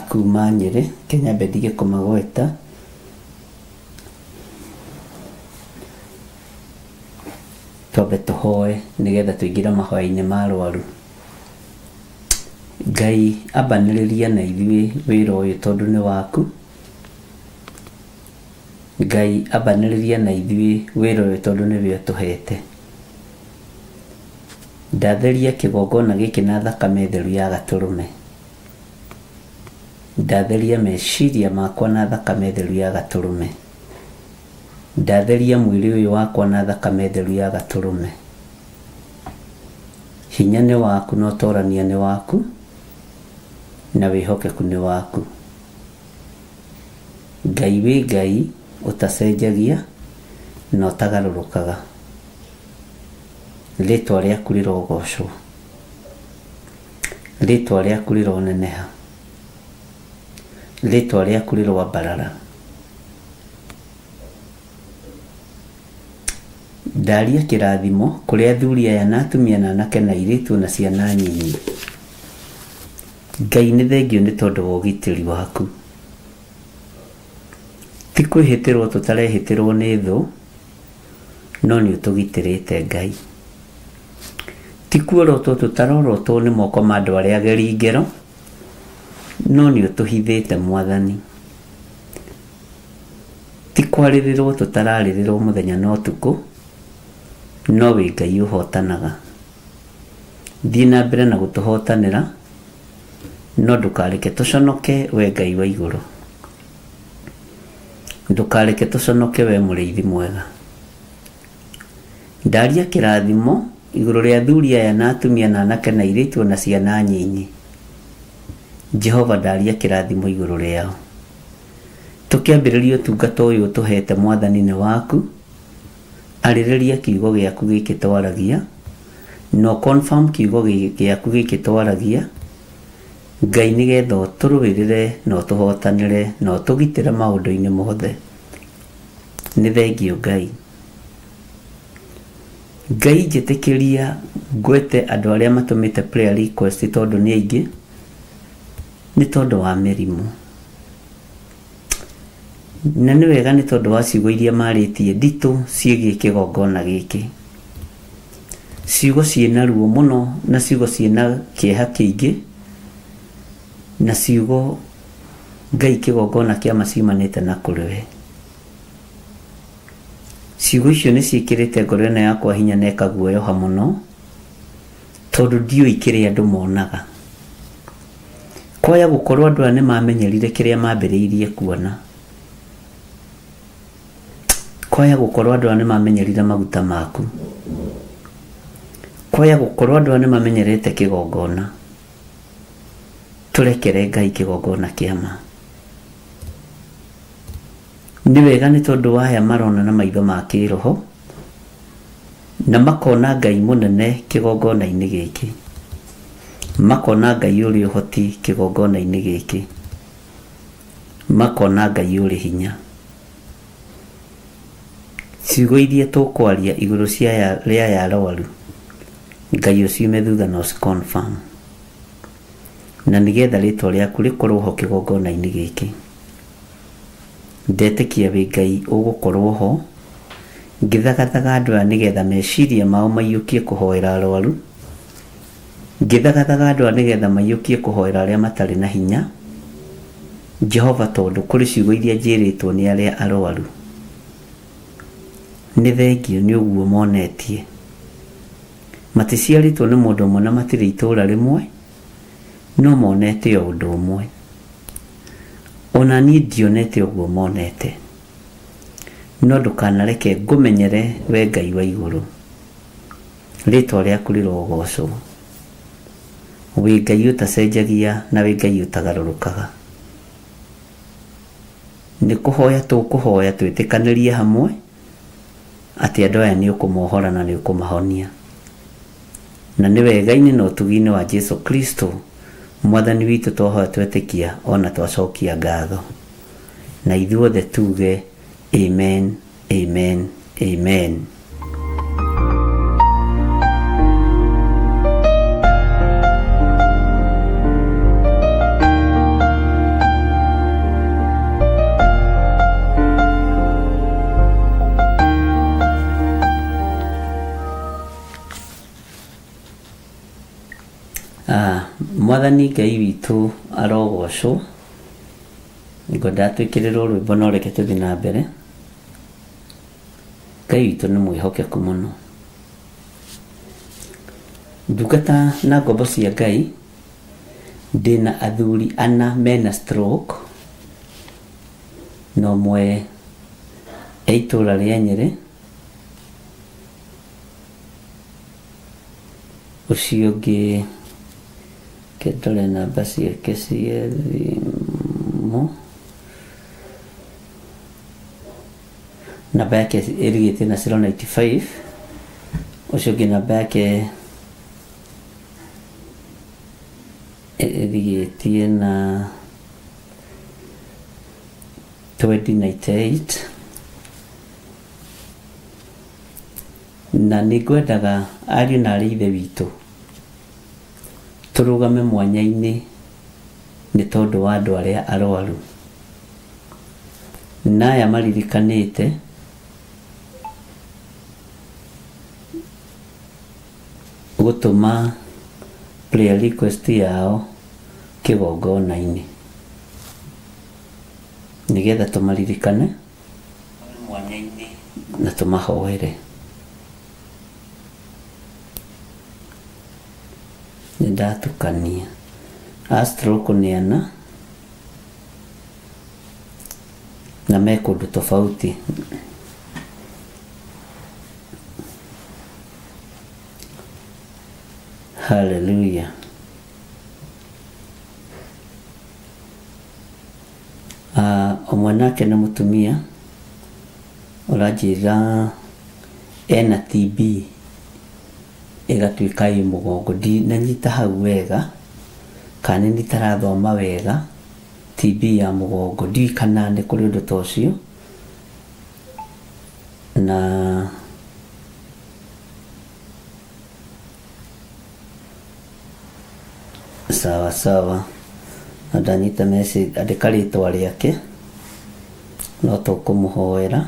Kuma Nyeri, Kenya Bendige Komagweta. Twabe tũhoe nĩgetha tũingĩre mahoya-inĩ ma arwaru. Ngai ambanĩrĩria na ithuĩ wĩra ũyũ tondũ nĩ waku. Ngai ambanĩrĩria na ithuĩ wĩra ũyũ tondũ nĩwe ũtũhete. Ndatheria kĩgongona gĩkĩ na thakame theru ya Gatũrũme. Ndatheria meciria makwa na thakame theru ya Gatũrũme. Ndatheria mwĩrĩ ũyũ wakwa na thakame theru ya Gatũrũme. Hinya nĩ waku na ũtorania nĩ waku na wĩhokeku nĩ waku. Ngai wĩ Ngai ũtacenjagia na ũtagarũrũkaga. Rĩtwa rĩaku rĩrogocwo. Rĩtwa rĩaku rĩroneneha. Rĩtwa rĩaku rĩrwambarara. Ndaria kĩrathimo kũrĩ athuri aya na atumia na anake na airĩtu na ciana nyinyi. Ngai nĩ thengio nĩ tondũ wa ũgitĩri waku. Ti kwĩhĩtĩrwo tũtarehĩtĩrwo nĩ thũ, no nĩ ũtũgitĩrĩte Ngai. Ti kuorotwo tũtarorotwo nĩ moko ma andũ arĩa ageri ngero, no nĩ ũtũhithĩte Mwathani. Ti kwarĩrĩrwo tũtararĩrĩrwo mũthenya na ũtukũ, no wĩ Ngai ũhotanaga. Thiĩ na mbere na gũtũhotanĩra, no ndũkareke tũconoke we Ngai wa igũrũ. Ndũkareke tũconoke we mũrĩithi mwega. Ndaria kĩrathimo igũrũ rĩa athuri aya na atumia na anake na airĩtu na ciana nyinyi. Jehova ndaria kĩrathimo igũrũ rĩao. Tũkĩambĩrĩria ũtungata ũyũ ũtũhete Mwathani nĩ waku. Arĩrĩria kiugo gĩaku gĩkĩ twaragia, no confirm kiugo gĩaku gĩkĩ twaragia. Ngai nĩgetha ũtũrũĩrĩre na ũtũhotanĩre na ũtũgitĩre maũndũ-inĩ mothe. Nĩ thengio Ngai. Ngai njĩtĩkĩria ngwete andũ arĩa matũmĩte prayer request tondũ nĩ aingĩ, nĩ tondũ wa mĩrimũ. Na nĩ wega nĩ tondũ wa ciugo iria marĩtie nditũ ciĩgiĩ kĩgongona gĩkĩ. Ciugo ciĩna ruo mũno na ciugo ciĩna kĩeha kĩingĩ, na ciugo Ngai kĩgongona kĩa maciumanĩte na kũrĩ we. Ciugo icio nĩ ciĩkĩrĩte ngoro ĩno yakwa hinya na ĩkaguoyoha mũno, tondũ ndiũĩ kĩrĩa andũ monaga. Kwaya gũkorwo andũ aya nĩ mamenyerire kĩrĩa mambĩrĩirie kuona. Kwaya gũkorwo andũ aya nĩ mamenyerire maguta maku. Kwaya gũkorwo andũ aya nĩ mamenyerete kĩgongona. Tũrekere Ngai kĩgongona kĩa ma. nĩ wega nĩ tondũ waya marona na maitho ma kĩroho na makona Ngai mũnene kĩgongona-inĩ gĩkĩ, makona Ngai ũrĩ ũhoti kĩgongona-inĩ gĩkĩ, makona Ngai ũrĩ hinya. Ciugo iria tũkwaria igũrũ cia rĩa ya arwaru, Ngai ũciume thutha na ũciconfirm, na nĩgetha rĩtwa rĩaku rĩkorwo ho kĩgongona-inĩ gĩkĩ. Ndetĩkia wĩ Ngai ũgũkorwo ho ngĩthagathaga andũ aya nĩgetha meciria mao maiyũkie kũhoera arwaru, ngĩthagathaga andũ aya nĩgetha maiyũkie kũhoera arĩa matarĩ na hinya, Jehova, tondũ kũrĩ ciugo iria njĩrĩtwo nĩ arĩa arwaru. Nĩ thengio nĩ ũguo monetie, maticiarĩtwo nĩ mũndũ ũmwe na matirĩ itũũra rĩmwe, no monete o ũndũ ũmwe. Ona niĩ ndionete ũguo monete, no ndũkanareke ngũmenyere we Ngai wa igũrũ, rĩtwa rĩaku rĩrogocwo. Wĩ Ngai ũtacenjagia na wĩ Ngai ũtagarũrũkaga. Nĩ kũhoya tũkũhoya twĩtĩkanĩrie hamwe atĩ andũ aya nĩ ũkũmohora na nĩ ũkũmahonia, na nĩ wega-inĩ na ũtugi-inĩ wa Jesu Kristo Mwathani witũ twahoya twetĩkia ona twacokia ngatho, na ithuothe tuge amen, amen, amen. Mwathani Ngai witũ arogocwo. Ngwenda twĩkĩrĩrwo rwĩmbo no reke tũthiĩ na mbere. Ngai witũ nĩ mwĩhokeku mũno. Ndungata na ngombo cia Ngai, ndĩna athuri 4 mena stroke, na ũmwe e itũũra rĩa Nyĩrĩ, ũcio ũngĩ ketore namba ciake cia thimũ, namba yake ĩrigĩtie na 095, ũcio ũngĩ namba yake ĩrigĩtie na 2098, na nĩ ngwendaga ariũ na arĩ ithe witũ tũrũgame mwanya-inĩ nĩ tondũ wa andũ arĩa arwaru, na aya maririkanĩte gũtũma prayer request yao kĩgongona-inĩ, nĩgetha tũmaririkane mwanya-inĩ na tũmahoere. Nĩndatukania stroke nĩ 4 na me kũndũ tofauti. Hallelujah. Ũmwe nake nĩ mũtumia ũranjĩra ena TB ĩgatuĩka ĩ mũgongo, ndinanyita hau wega kana nĩ nditarathoma wega. TB ya mũgongo ndiũĩ kana nĩ kũrĩ ũndũ ta ũcio, na sawa sawa, na ndanyita message, andĩka rĩtwa rĩake no tũkũmũhoera.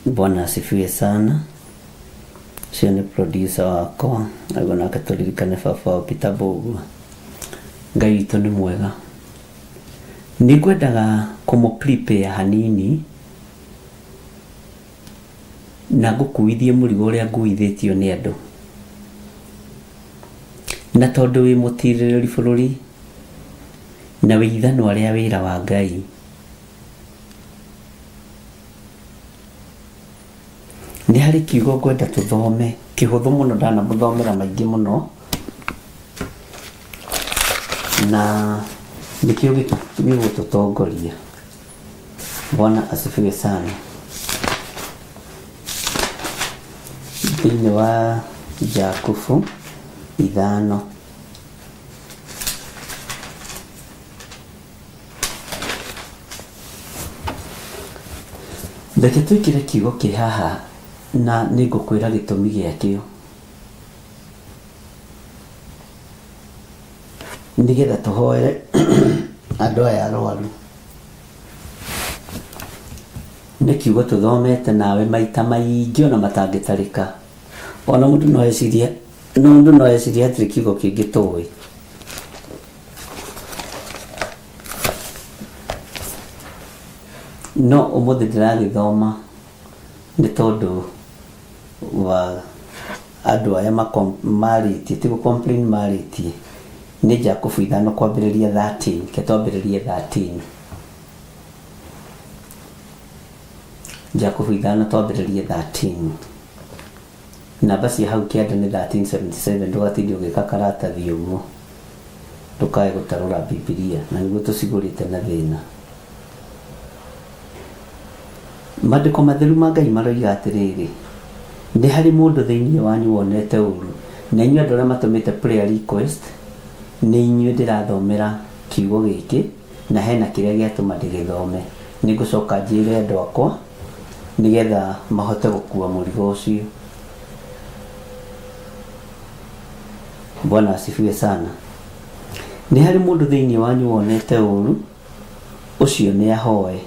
Bwana asifiwe sana. Cio nĩ producer wakwa, nagwo nake tũririkane baba wa Peter Mbũgua. Ngai witũ nĩ mwega. Nĩ ngwendaga kũmũ-prepare hanini na ngũkuithie mũrigo ũrĩa nguithĩtio nĩ andũ, na tondũ wĩ mũtirĩrĩri bũrũri na wĩ ithanwa rĩa wĩra wa Ngai, nĩ harĩ kiugo ngwenda tũthome kĩhũthũ mũno, ndanamũthomera maingĩ mũno, na nĩkĩo gĩgũtũtongoria. Bwana asifiwe sana. Thĩinĩ wa Jakubu 5 reke twĩkĩre kiugo kĩ haha na nĩngũkwĩra gĩtũmi gĩakĩo nĩgetha tũhoere andũ aya arwaru. Nĩ kiugo tũthomete nawe maita maingĩ ona matangĩtarĩka. Ona mũndũ no ecirie atĩ kiugo kĩngĩ tũĩ. No ũmũthĩ ndĩragĩthoma nĩ tondũ wa andũ aya marĩtie, ti gũ-complain marĩtie. Nĩ Jakubu 5 kwambĩrĩria 13, ketwambĩrĩrie 13. Jakubu 5 twambĩrĩrie 13. Namba cia hau kĩanda nĩ 1377. Ndũgatinde ũgĩka karatathi ũguo, ndũkae gũtarũra Bibilia, na nĩguo tũcigũrĩte na thĩna. Maandĩko matheru ma Ngai maroiga atĩrĩrĩ, nĩ harĩ mũndũ thĩinĩ wanyu wonete ũũru. Na inyuĩ andũ arĩa matũmĩte prayer request, nĩ inyuĩ ndĩrathomera kiugo gĩkĩ, na hena kĩrĩa gĩatũma ndĩgĩthome. Nĩngũcoka njĩre andũ akwa nĩgetha mahote gũkua mũrigo ũcio. Bwana asifiwe sana. Nĩ harĩ mũndũ thĩinĩ wanyu wonete ũũru, ũcio nĩ ahoe.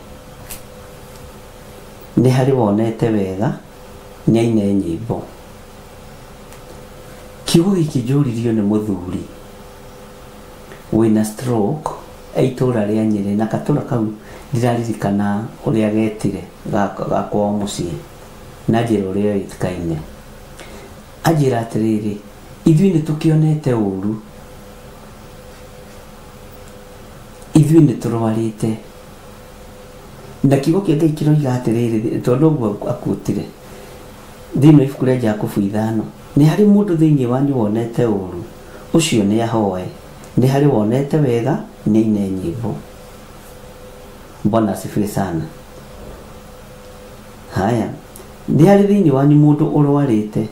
Nĩ harĩ wonete wega, nĩ aine nyĩmbo. Kiugo gĩkĩ njũririo nĩ mũthuri wĩna stroke itũũra rĩa Nyĩrĩ, na katũũra kau ndiraririkana ũrĩa getire gakwao mũciĩ, na njĩra ũrĩa ĩtikaine. Anjĩra atĩrĩrĩ, ithuĩ nĩ tũkĩonete ũũru, ithuĩ nĩ tũrwarĩte. Na kiugo kĩa Ngai kĩroiga atĩrĩrĩ, tondũ ũguo akuĩtire thĩinĩ wa ibuku rĩa Jakubu 5, nĩ harĩ mũndũ thĩinĩ wanyu wonete ũũru, ũcio nĩ ahoe. Nĩ harĩ wonete wega, nĩ aine nyĩmbo. Bwana asifiwe sana. Haya, nĩ harĩ thĩinĩ wanyu mũndũ ũrwarĩte,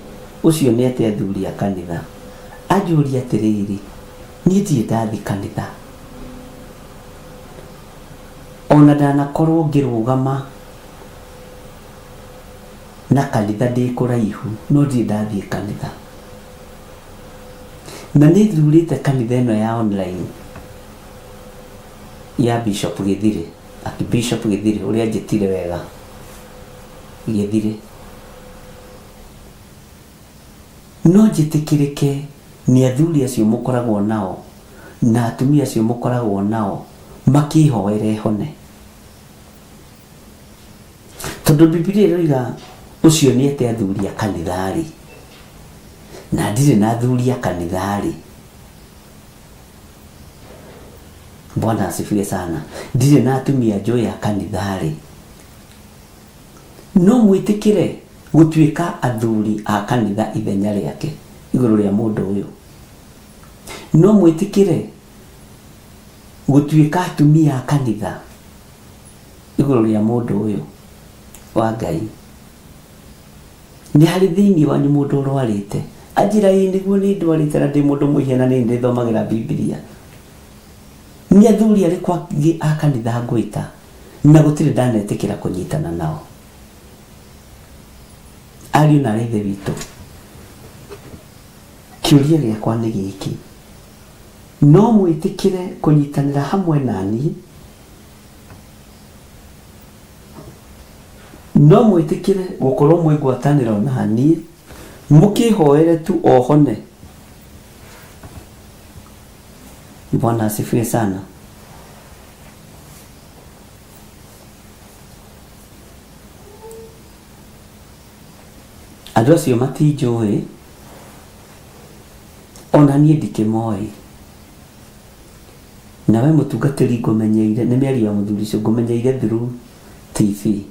ũcio nĩ ate athuri a kanitha. Anjũria atĩrĩrĩ, niĩ ndirĩ ndathi kanitha, ona ndanakorwo ngĩrũgama na kanitha ndĩ kũraihu, no ndirĩ ndathiĩ kanitha. Na nĩ thurĩte kanitha ĩno ya online ya Bishop Gĩthirĩ, Bishop Gĩthirĩ ũrĩa njĩtire wega Gĩthirĩ. No njĩtĩkĩrĩke nĩ athuri acio mũkoragwo nao na atumia acio mũkoragwo nao makĩhoere hone. Tondũ Bibilia ĩroiga ũcio nĩ ate athuri a kanitha-rĩ, na ndirĩ na athuri a kanitha-rĩ. Bwana asifiwe sana. Ndirĩ na atumia njũĩ a kanitha-rĩ. No mwĩtĩkĩre gũtuĩka athuri a kanitha ithenya rĩake igũrũ rĩa mũndũ ũyũ. No mwĩtĩkĩre gũtuĩka atumia a kanitha igũrũ rĩa mũndũ ũyũ wa Ngai. Nĩ harĩ thĩinĩ wanyu mũndũ ũrwarĩte. Anjĩra ĩ nĩguo nĩ ndwarĩte na ndĩ mũndũ mũihana na nĩ ndĩthomagĩra Bibilia. Nĩ athuri arĩkũ angĩ a kanitha ngwĩta na gũtirĩ ndanetĩkĩra kũnyitana nao. Ariũ na ithe witũ, kĩũria gĩakwa nĩ gĩkĩ: no mwĩtĩkĩre kũnyitanĩra hamwe naniĩ? No mwĩtĩkĩre gũkorwo mwĩ ngwatanĩro naniĩ mũkĩhoere tu o hone? Bwana asifiwe sana. Andũ acio matinjũĩ, ona niĩ ndikĩmoĩ. Nawe mũtungatĩri ngũmenyeire, nĩ mĩario ya mũthuri ũcio ngũmenyeire through TV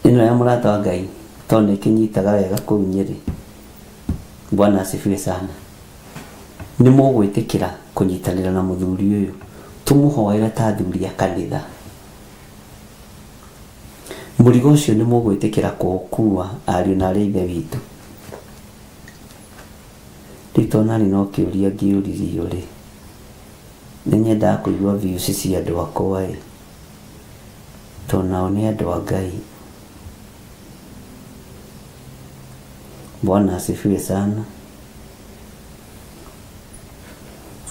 ĩno ya mũrata wa Ngai, tondũ nĩkĩnyitaga wega kũu Nyĩrĩ. Bwana asifiwe sana. Nĩ mũgwĩtĩkĩra kũnyitanĩra na mũthuri ũyũ, tũmũhoere ta athuri a kanitha, mũrigo ũcio nĩ mũgwĩtĩkĩra kũũkua ariũ na arĩa ithe witũ. Rĩu tona no kĩũria ngĩũririo rĩ, nĩ nyendaga kũigua views cia andũ akwa ĩ, tondũ nao nĩ andũ a Ngai. Bwana asifiwe sana.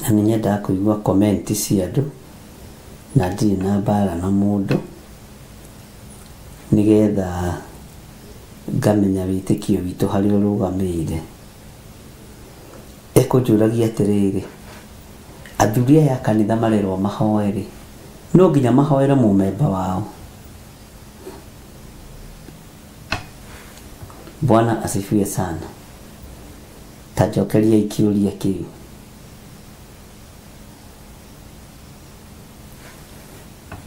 Na nĩ nyendaga kũigua comment cia andũ, na ndirĩ na mbara na mũndũ, nĩgetha ngamenya wĩtĩkio witũ harĩ ũrũgamĩire. Ekũnjũragia atĩrĩrĩ, athuri aya a kanitha marerwo mahoe rĩ, no nginya mahoere mũmemba wao? Bwana asifiwe sana. Ta njokeria ikĩũria kĩu.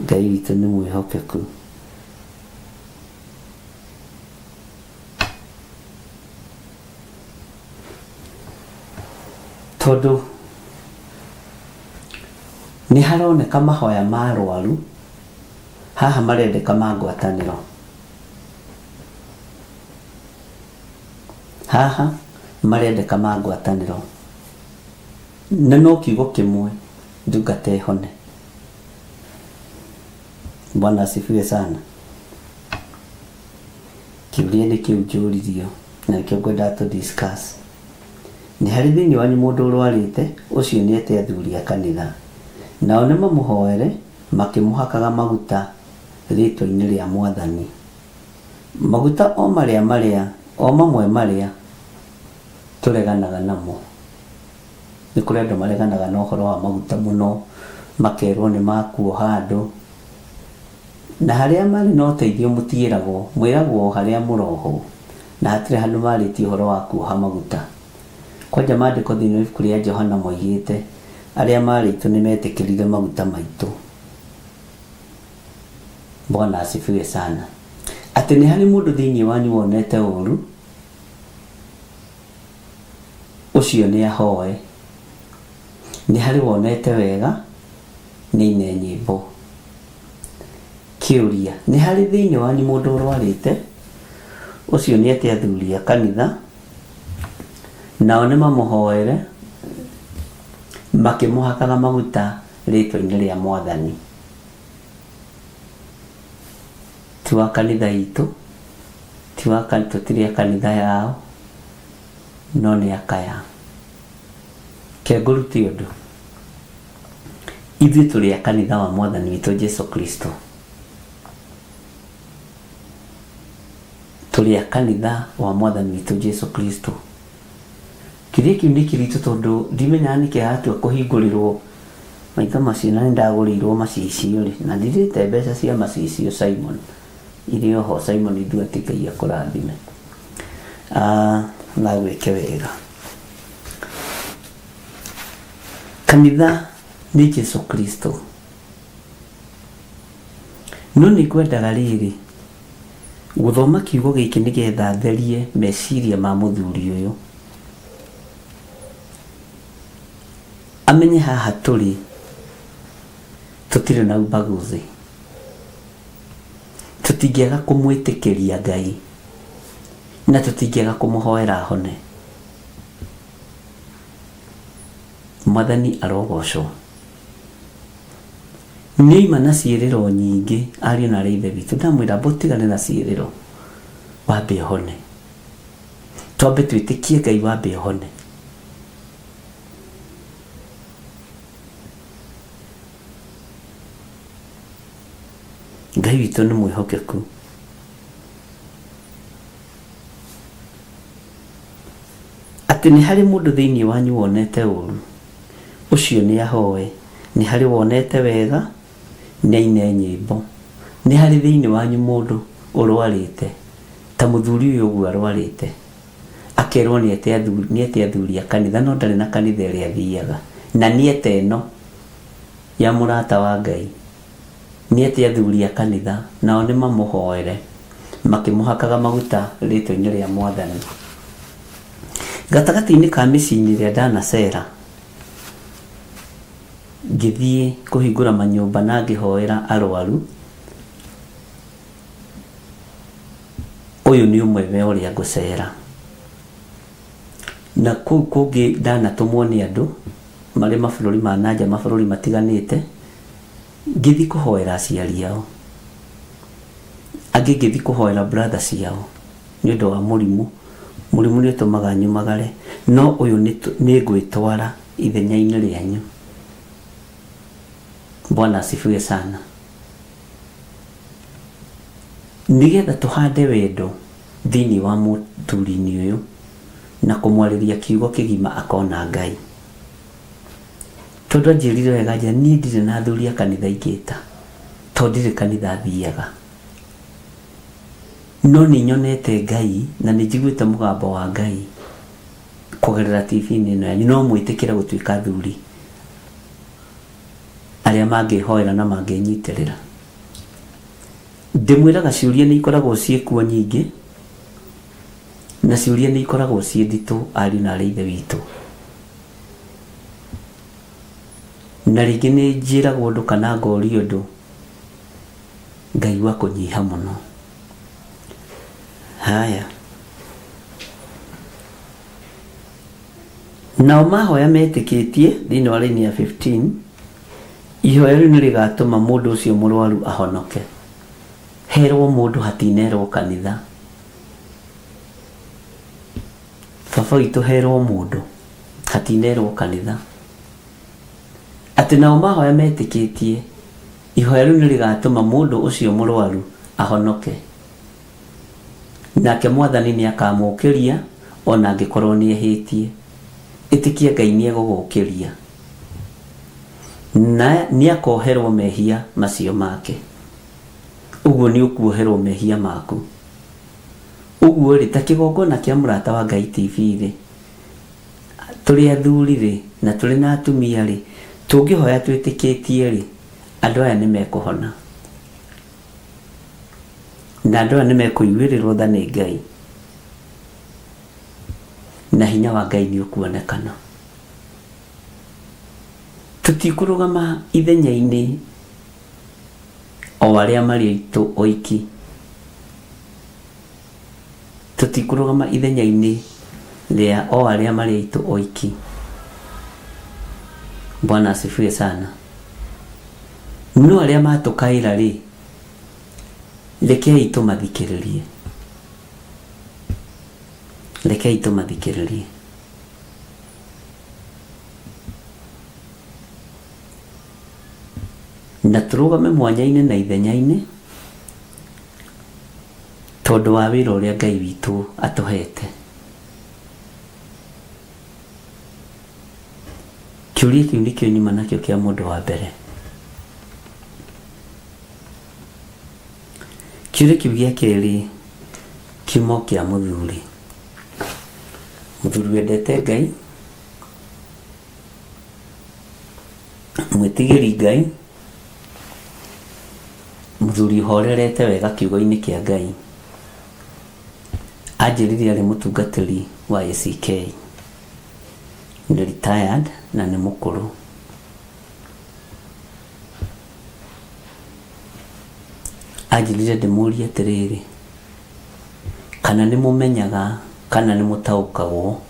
Ngai witũ nĩ mwĩhokeku. Tondũ nĩ haroneka mahoya ma arwaru haha marendeka ma ngwatanĩro. Haha marendeka ma ngwatanĩro. Na no kiugo kĩmwe, ndungata ĩhone. Bwana asifiwe sana. Kĩũria nĩ kĩu njũririo na kĩo ngwenda to discuss. Nĩ harĩ thĩinĩ wanyu mũndũ ũrwarĩte, ũcio nĩ ete athuri a kanitha. Nao nĩ mamũhoere makĩmũhakaga maguta rĩtwa-inĩ rĩa Mwathani. Maguta o mamwe marĩa tũreganaga namo. Nĩ kũrĩ andũ mareganaga na ũhoro wa maguta mũno, makerwo nĩ makuoha andũ. Na harĩa marĩ na ũteithio mwĩragwo harĩa mũroho, na hatirĩ handũ marĩtie ũhoro wa kuoha maguta. Kwanja maandĩko thĩinĩ wa ibuku rĩa Johana moigĩte arĩa marĩtwo nĩ metĩkĩrire maguta maitũ. Bwana asifiwe sana. Atĩ nĩ harĩ mũndũ thĩinĩ wanyu wonete ũru, ũcio nĩ ahoe. Nĩ harĩ wonete wega, nĩ ine nyĩmbo. Kĩũria, nĩ harĩ thĩinĩ wanyu mũndũ ũrwarĩte, ũcio nĩ ete athuri a kanitha, nao nĩ mamũhoere makĩmũhakaga maguta rĩtwa-inĩ rĩa Mwathani. Ti wa kanitha itũ, tũtirĩ a kanitha yao, no nĩ akaya. Ke ngũruti ũndũ, ithuĩ tũrĩ a kanitha wa Mwathani witũ Jesu Kristo. Tũrĩ a kanitha wa Mwathani witũ Jesu Kristo. Kĩrĩa kĩu nĩ kĩritũ tondũ ndimenyaga nĩkĩ hatua kũhingũrĩrwo maitho macio, na nĩndagũrĩirwo macicio rĩ, na ndirĩte mbeca cia macicio Simon. Irĩ oho Simon, ithuĩ atĩ Ngai akũrathime. Na gwĩke wega. Kanitha nĩ Jesu Kristo. No nĩ ngwendaga rĩrĩ gũthoma kiugo gĩkĩ nĩgetha therie meciria ma mũthuri ũyũ. Amenye haha tũrĩ tũtirĩ na ubaguzi. Tũtingĩaga kũmwĩtĩkĩria Ngai na tũtingĩaga kũmũhoera hone. Mwathani arogocwo. Nĩoima na ciĩrĩro nyingĩ ariũ na arĩa ithe witũ. Ndamwĩra mbũtigane na ciĩrĩro, wambe hone. Twambe twĩtĩkie Ngai, wambe hone. Ngai witũ nĩ mwĩhokeku. Atĩ nĩ harĩ mũndũ thĩinĩ wanyu wonete ũru, ũcio nĩ ahoe. Nĩ harĩ wonete wega, nĩ aine nyĩmbo. Nĩ harĩ thĩinĩ wanyu mũndũ ũrwarĩte, ta mũthuri ũyũ ũguo arwarĩte, akerwo nĩ ete athuri a kanitha, no ndarĩ na kanitha ĩrĩa athiaga, na nĩ ete ĩno ya mũrata wa Ngai. Nĩ ete athuri a kanitha, nao nĩ mamũhoere makĩmũhakaga maguta rĩtwa-inĩ rĩa Mwathani. Gatagatĩ-inĩ ka mĩciĩ-inĩ ĩrĩa ndanacera, ngĩthiĩ kũhingũra manyũmba na ngĩhoera arwaru, uyu ni umwe we uria ngucera na kungi ndanatumwo ni andu mari mabururi ma nanja mabururi matiganite ngithi kuhoera aciari ao angi ngithi kuhoera brother ciao ni undu wa murimu ni utumaga nyumagare no uyu ni ngwitwara ithenya-ini rianyu. Bwana asifiwe sana. Nigetha tuhande wendo thiini wa muturini uyu na kumwariria kiugo kigima akona Ngai. Tondu njirire wega nja ni ndire na athuri a kanitha ingita tondire kanitha thiaga no ni nyonete Ngai na ni njiguite mugambo wa Ngai kugerera TV-ini ino yanyu no mwitikira gutuika athuri aria mangihoera na manginyitirira. Ndimwiraga ciuria ni ikoragwo ciikuo nyingi na ciuria ni ikoragwo cie nditu ari na ithe witu na ringi ni njiragwo undu kana ngori undu Ngai wa kunyiha muno. Haya, nao mahoya metikitie thiini wa raini ya 15 ihoya riu ni rigatuma mundu ucio murwaru ahonoke. Herwo mundu hatinerwo kanitha. Baba witu herwo mundu hatinerwo kanitha. Ati nao mahoya metikitie ihoya riu ni rigatuma mundu ucio murwaru ahonoke. Nake Mwathani ni akamukiria ona angikorwo ni ehitie. Itikia Ngai ni egugukiria na ni akoherwo mehia macio make. Uguo ni ukuoherwo mehia maku. Uguo ri ta kigongona kia murata wa Ngai TV ri turi athuri ri na turi na atumia ri tungihoya twitikitie ri andu aya ni mekuhona na andu aya ni mekuiwirirwo tha ni Ngai na hinya wa Ngai ni ukuonekana. Tutikurugama ithenya-ini o aria mari aitu oiki. Tutikurugama ithenya-ini ria o aria mari aitu oiki. Bwana asifiwe sana. No aria matukaira ri rekei tumathikiririe. Rekei tumathikiririe. Na turugame mwanya-ini na ithenya-ini tondu wa wira uria Ngai witu atuhete. Kiuria kiu nikio nyuma nakio kia mundu wa mbere. Kiuria kiu gia keri kimo kia muthuri. Muthuri wendete Ngai, mwitigiri Ngai, muthuri horerete wega kiugo-ini kia Ngai. Anjiririe ari mutungatiri wa ACK. Ni retired na ni mukuru. Anjiririe ndimurie atiriri kana ni mumenyaga kana ni mutaukagwo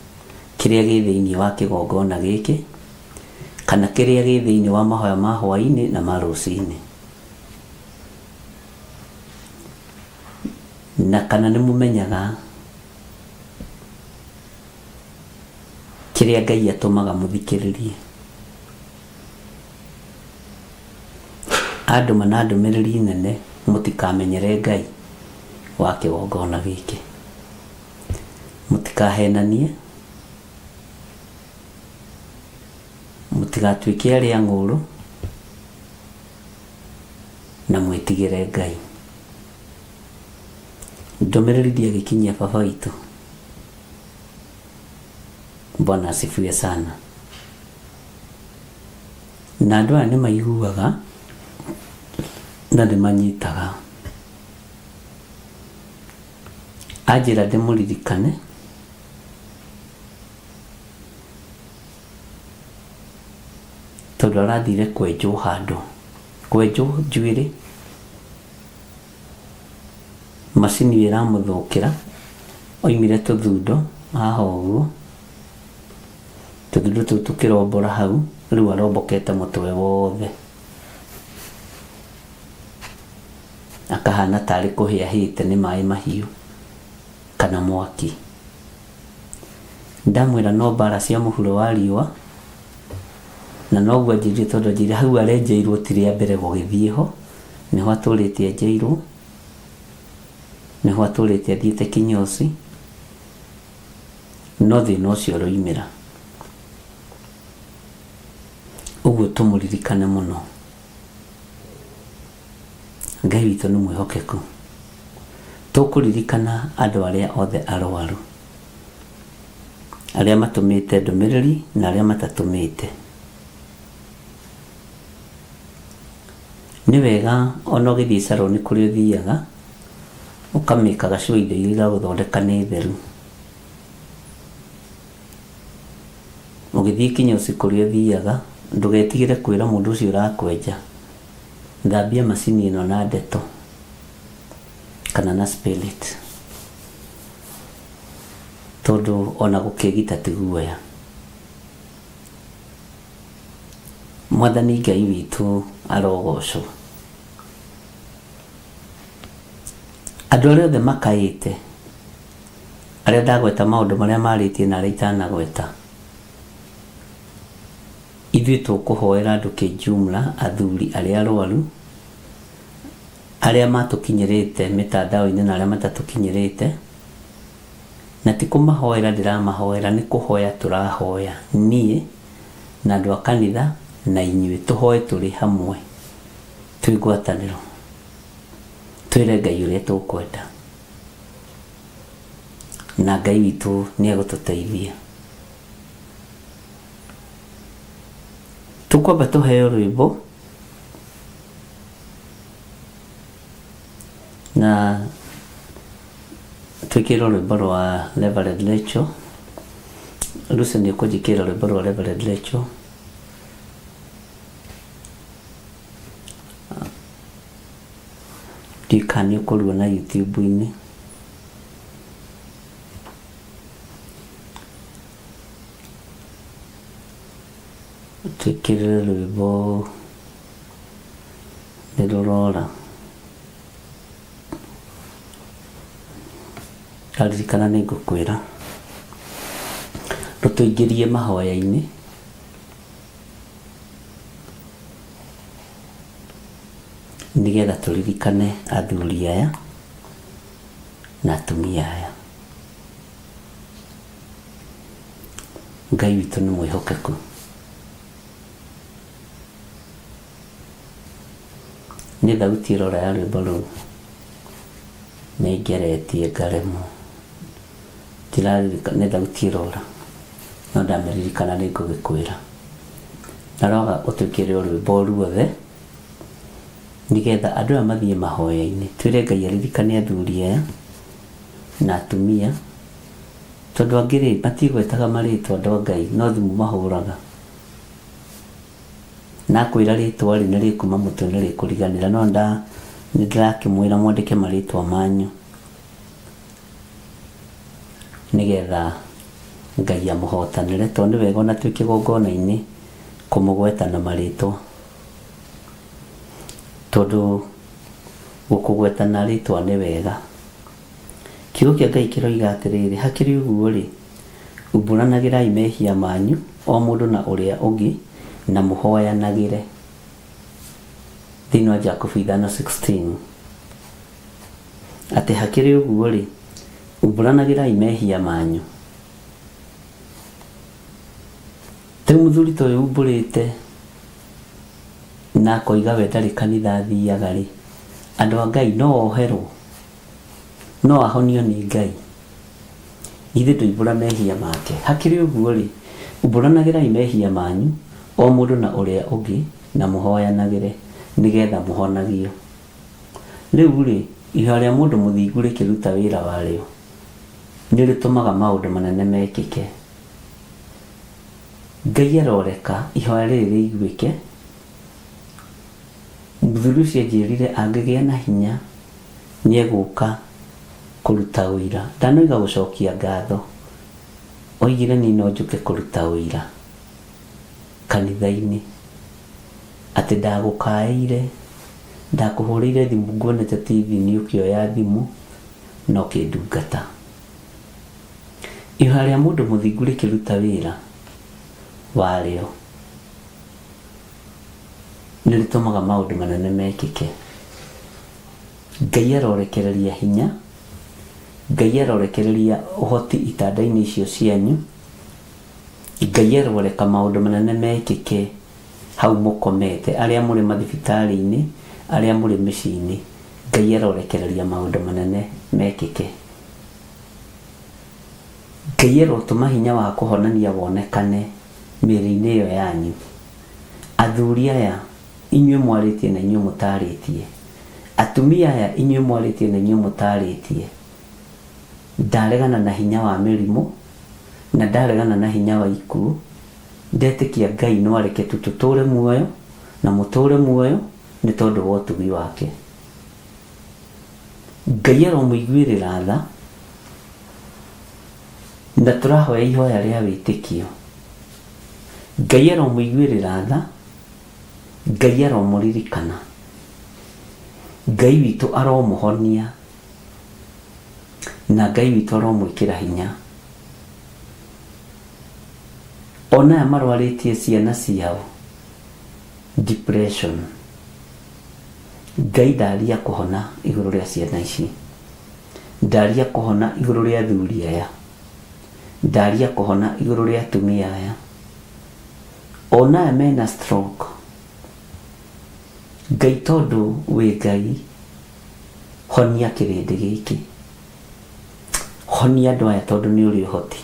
kiria gi thiini wa kigongona giki kana kiria gi thiini wa mahoya ma hwaini na ma rucini na kana ni mumenyaga kiria Ngai atumaga muthikiririe. Andu manandumiriri nene mutikamenyere Ngai wa kigongona giki. Mutikahenanie, mutigatuike aria nguru na mwitigire Ngai. Ndomereri dia gikinyia baba witu. Bwana asifiwe sana. Na andu aya ni maiguaga na ni manyitaga. Ajira ndimuririkane tondu arathire kwenjwo handu, kwenjwo njuiri macini ĩramuthũkĩra, oimire tũthundo haha ũguo, tũthundo tũu tũkĩrombora hau, rĩu arombokete mũtwe wothe, akahana tarĩ kũhĩahĩte nĩ maĩ mahiũ kana mwaki. Ndamwĩra no mbara cia mũhuro wa riũa, na noguo anjĩrire tondũ anjĩrire hau arenjeirwo ti rĩa mbere gũgĩthiĩ ho, nĩho atũrĩte enjeirwo, nĩho atũrĩte athiĩte kinyozi, no thĩna ũcio ũroimĩra. Ũguo tũmũririkane mũno. Ngai witũ nĩ mwĩhokeku. Tũkũririkana andũ arĩa othe arwaru, arĩa matũmĩte ndũmĩrĩri na arĩa matatũmĩte. Nĩ wega ona ũgĩthiĩ salon kũrĩa ũthiaga ũkamĩka gacuo indo iria iragũthondeka nĩ theru. Ũgĩthiĩ kinyozi kũrĩa ũthiaga ndũgetigĩre kwĩra mũndũ ũcio ũrakwenja, thambia macini ĩno na ndeto kana na spirit, tondũ ona gũkĩgita ti guoya. Mwathani Ngai witũ arogocwo. Andũ arĩa othe makaĩte, arĩa ndagweta maũndũ marĩa marĩtie na arĩa itanagweta, ithuĩ tũkũhoera andũ kĩjumla, athuri arĩa arwaru, arĩa matũkinyĩrĩte mĩtandao-inĩ na arĩa matatũkinyĩrĩte, na ti kũmahoera ndĩramahoera, nĩ kũhoya tũrahoya niĩ na andũ a kanitha na inyuĩ, tũhoe tũrĩ hamwe, twĩ ngwatanĩro, twĩre Ngai ũrĩa tũkwenda, na Ngai witũ nĩ egũtũteithia. Tũkwamba tũheo rwĩmbo, na twĩkĩrwo rwĩmbo rwa Reverend Rachel. Lucy nĩ ũkũnjĩkĩra rwĩmbo rwa Reverend Rachel. Ndikani ũkũruona YouTube-inĩ. Twĩkĩrĩre rwĩmbo nĩ rũrora. Ndaririkana nĩ ngũkwĩra. Rũtũingĩrie mahoya-inĩ. Nĩgetha tũririkane athuri aya na atumia aya. Ngai witũ nĩ mwĩhokeku. Nĩ thauti ĩrora ya rwĩmbo rũu nĩ ngeretie ngaremwo. Nĩ thauti ĩrora, no ndamĩririkana nĩ ngũgĩkwĩra. Naroga ũtwĩkĩre rwĩmbo ruothe, nĩgetha andũ aya mathiĩ mahoya-inĩ, twĩre Ngai aririkane athuri aya na atumia, tondũ angĩ matigwetaga marĩtwa andũ a Ngai, no thimũ mahũraga. Nakwĩra rĩtwa rĩ nĩ rĩkuma mũtwe nĩ rĩkũriganĩra, no nĩndĩrakĩmwĩra mwandĩke marĩtwa manyu, nĩgetha Ngai amũhotanĩre, tondũ nĩ wega ona twĩ kĩgongona-inĩ kũmũgweta na marĩtwa, tondũ gũkũgweta na rĩtwa nĩ wega. Kiugo kĩa Ngai kĩroiga atĩrĩrĩ, hakĩrĩ ũguo rĩ, umbũranagĩrai mehia manyu o mũndũ na ũrĩa ũngĩ na mũhoyanagĩre. Thĩinĩ wa Jakubu 5:16 atĩ hakĩrĩ ũguo rĩ, umbũranagĩrai mehia manyu. Rĩu mũthuri ta ũyũ umbũrĩte na akoiga we ndarĩ kanitha athiaga rĩ, andũ a Ngai no oherwo, no ahonio nĩ Ngai. Ithe ndũimbũra mehia make. Hakĩrĩ ũguo rĩ, umbũranagĩrai mehia manyu o mũndũ na ũrĩa ũngĩ na mũhoyanagĩre, nĩgetha mũhonagio. Rĩu rĩ, ihoya rĩa mũndũ mũthingu rĩkĩruta wĩra warĩo, nĩ rĩtũmaga maũndũ manene mekĩke. Ngai aroreka ihoya rĩrĩ rĩiguĩke. Mũthuri ũcio anjĩrire angĩgĩa na hinya nĩ egũka kuruta uira. Ndanoiga gucokia ngatho. Oigire ni no njuke kuruta uira kanitha-ini ati ndagukaire, ndakuhurire thimu nguonete TV ni ukioya thimu no kindungata. Iha ria mundu muthingu rikiruta wira wario niritumaga maundu manene mekike. Ngai arorekereria hinya, Ngai arorekereria uhoti itanda-ini icio cianyu, Ngai aroreka maundu manene mekike hau mukomete, aria muri mathibitari-ini, aria muri micii-ini. Ngai arorekereria maundu manene mekike. Ngai arotuma hinya wa kuhonania wonekane mĩĩrĩ-inĩ iyo yanyu. Athuri aya inyuĩ mwaritie na inyuĩ mutaritie, atumia aya inyuĩ mwaritie na inyuĩ mutaritie. Ndaregana na hinya wa mĩrimũ na ndaregana na hinya wa ikuũ. Ndetikia Ngai no areke tuture muoyo na muture muoyo ni tondu wa utugi wake. Ngai aromuiguĩrĩra tha na turahoya ihoya ria witikio. Ngai aromuiguĩrĩra tha, Ngai aromuririkana, Ngai witu aromuhonia na Ngai witu aromwĩkĩra hinya. Ona aya marwaritie ciana ciao depression, Ngai ndaria kuhona iguru ria ciana ici, ndaria kuhona iguru ria athuri aya, ndaria kuhona iguru ria atumia aya. Ona aya mena stroke, Ngai tondu wi Ngai, honia kirindi giki, honia andu aya tondu ni uri uhoti.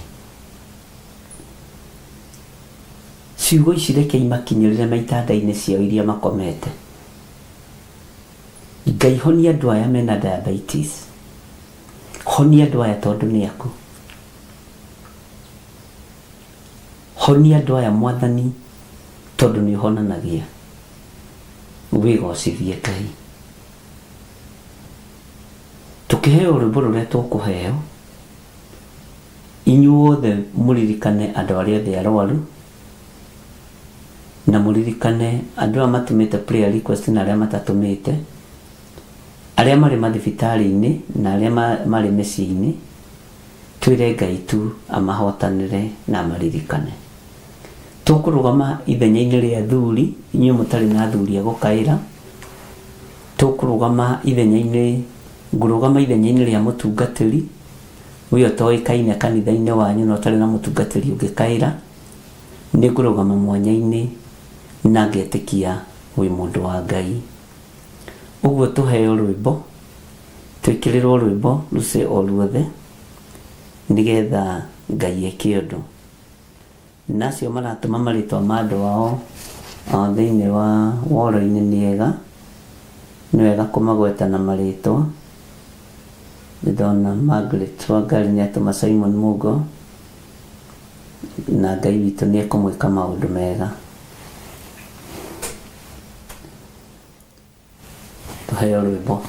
Ciugo ici reke imakinyĩrĩre maitanda-inĩ ciao iria makomete. Ngai honia andu aya mena diabetes, honia andu aya tondu ni aku, honia andu aya Mwathani tondu ni uhonanagia. Wigocithie Ngai. Tukiheo rwimbo ruria tukuheo, inyuothe muririkane andu aria othe arwaru na muririkane andu aria matumite prayer request na aria matatumite, aria mari mathibitari-ini na aria mari micii-ini. Twire Ngai tu amahotanire na amaririkane. Tukurugama ithenya-ini ria athuri, inyuĩ mutari na athuri agukaira. Tukurugama ithenya-ini, ngurugama ithenya-ini ria mutungatiri uyo toikaine kanitha-ini wanyu no tari na mutungatiri ungikaira. Ni ngurugama mwanya-ini na ngetikia wi mundu wa Ngai. Uguo tuheo rwimbo, twikirirwo rwimbo ruce o ruothe nigetha Ngai eke undu. Nacio maratuma maritwa ma andu ao thiini wa woro-ini ni ega, ni wega kumagweta na maritwa. Ndona Margaret Wangari ni atuma Simon Mugo, na Ngai witu ni ekumwika maundu mega. Tuheo rwimbo.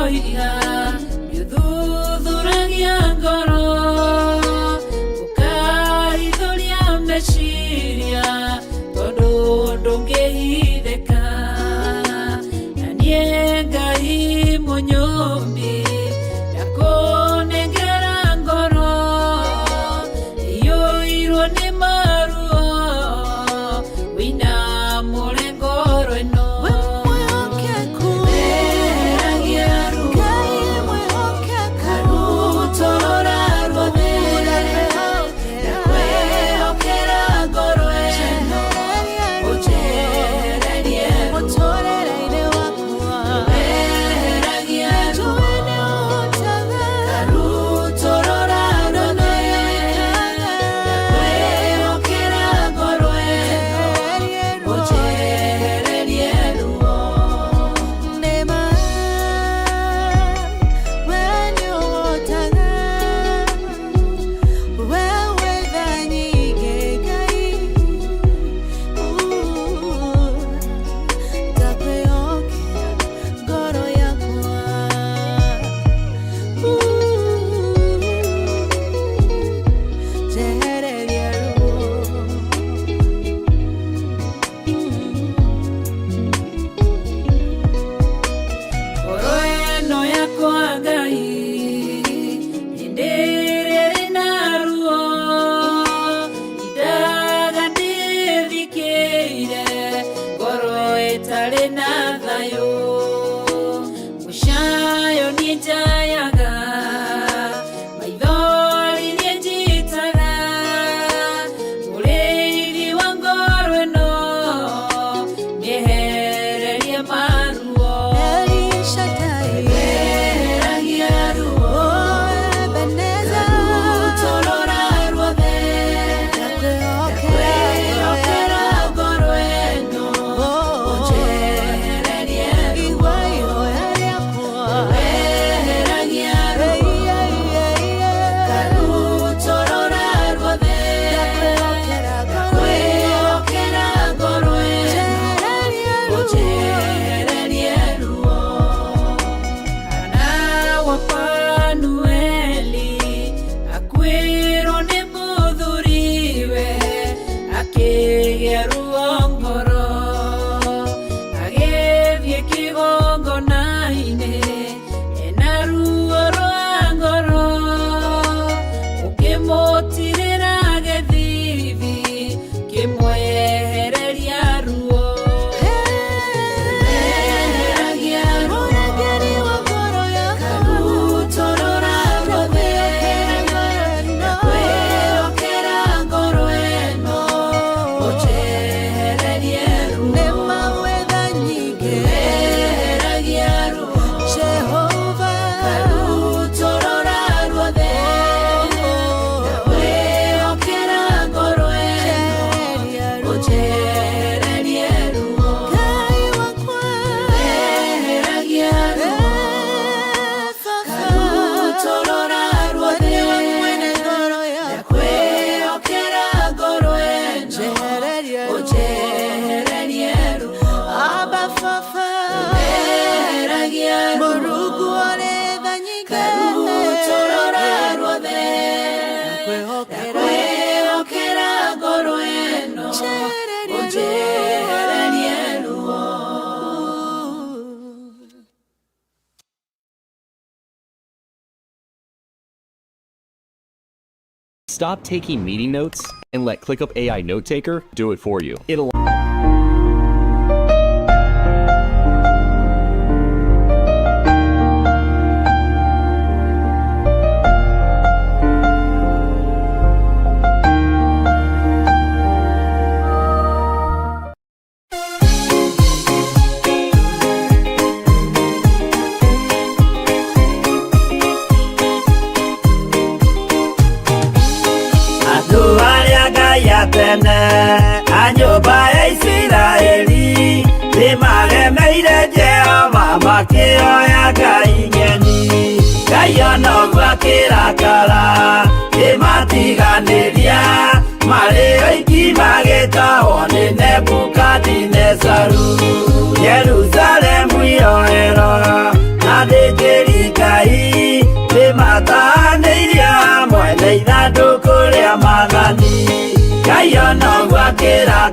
mohiga yudhuthuragia ngoro ukarithuria meciria tondu ndungihithika na nie Ngai munyumbi ndakunengera ngoro iyuirwo ni maruo wina murengoro ino Stop taking meeting notes and let ClickUp AI Note Taker do it for you. It'll Anyumba ya Isiraeli nimagemeire Jehova makĩoya Ngai ng'eni. Ngai ona ũguo akĩrakara kĩmatiganĩria marĩ oiki magĩtahwo nĩ Nebukadinezaru. Jerusalemu iroero na ndĩkĩria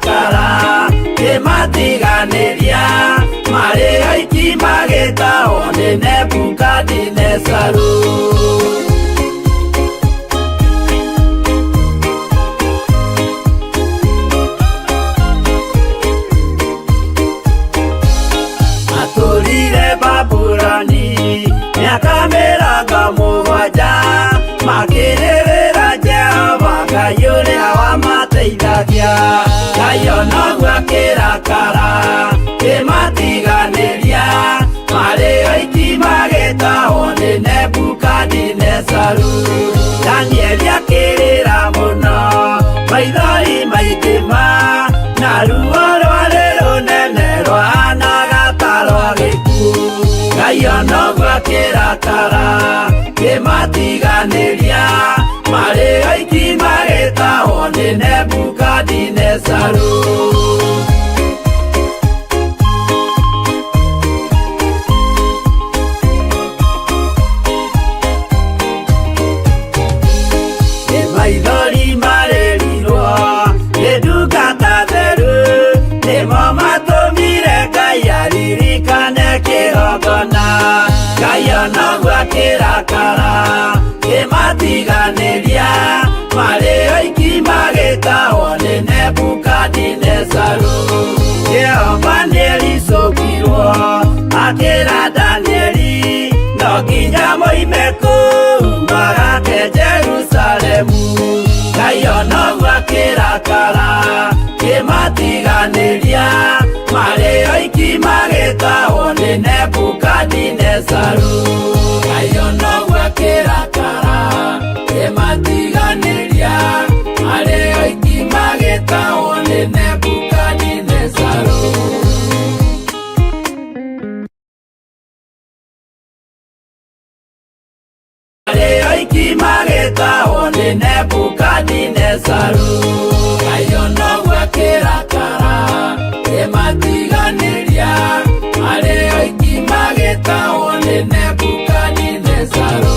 kĩrakara kĩmatiganĩria marĩ aiki magĩtahwo nĩ Nebukadinezaru. Matũrire Babuloni mĩaka mĩrongo mũgwanja makĩrĩrĩra Jehova Ngai ũrĩa wamateithagia. Ngai onoguo akĩrakara kĩmatiganĩria marĩ aiki magĩtahwo nĩ Nebukadinezaru. Danieli akĩrĩra mũno maithori maingĩ na ruo rwarĩ rũnene rwahanaga ta rwa gĩkuũ. Ngai onoguo akĩrakara kĩmatiganĩria marĩ aiki magĩtahwo nĩ Nebukadinezaru. Maithori marĩrirwo nĩ ndungata theru, nĩmo matũmire Ngai aririkane kĩgongona. Ngai onoguo akĩrakara kĩmatiganĩria marĩ aiki magĩtahwo nĩ Nebukadinezaru. Jehova nĩericũkirwo akĩra Danieli no nginya moime kũu magake Jerusalemu. Ngai onoguo akĩrakara kĩmatiganĩria marĩ aiki magĩtahwo nĩ Nebukadinezaru. Ngai onoguo akĩrakara kĩmatiganĩria marĩ aiki magĩtahwo nĩ Nebukadinezaru. Marĩ aiki magĩtahwo nĩ Nebukadinezaru. Ngai onoguo akĩrakara kĩmatiganĩria marĩ aiki magĩtahwo nĩ Nebukadinezaru.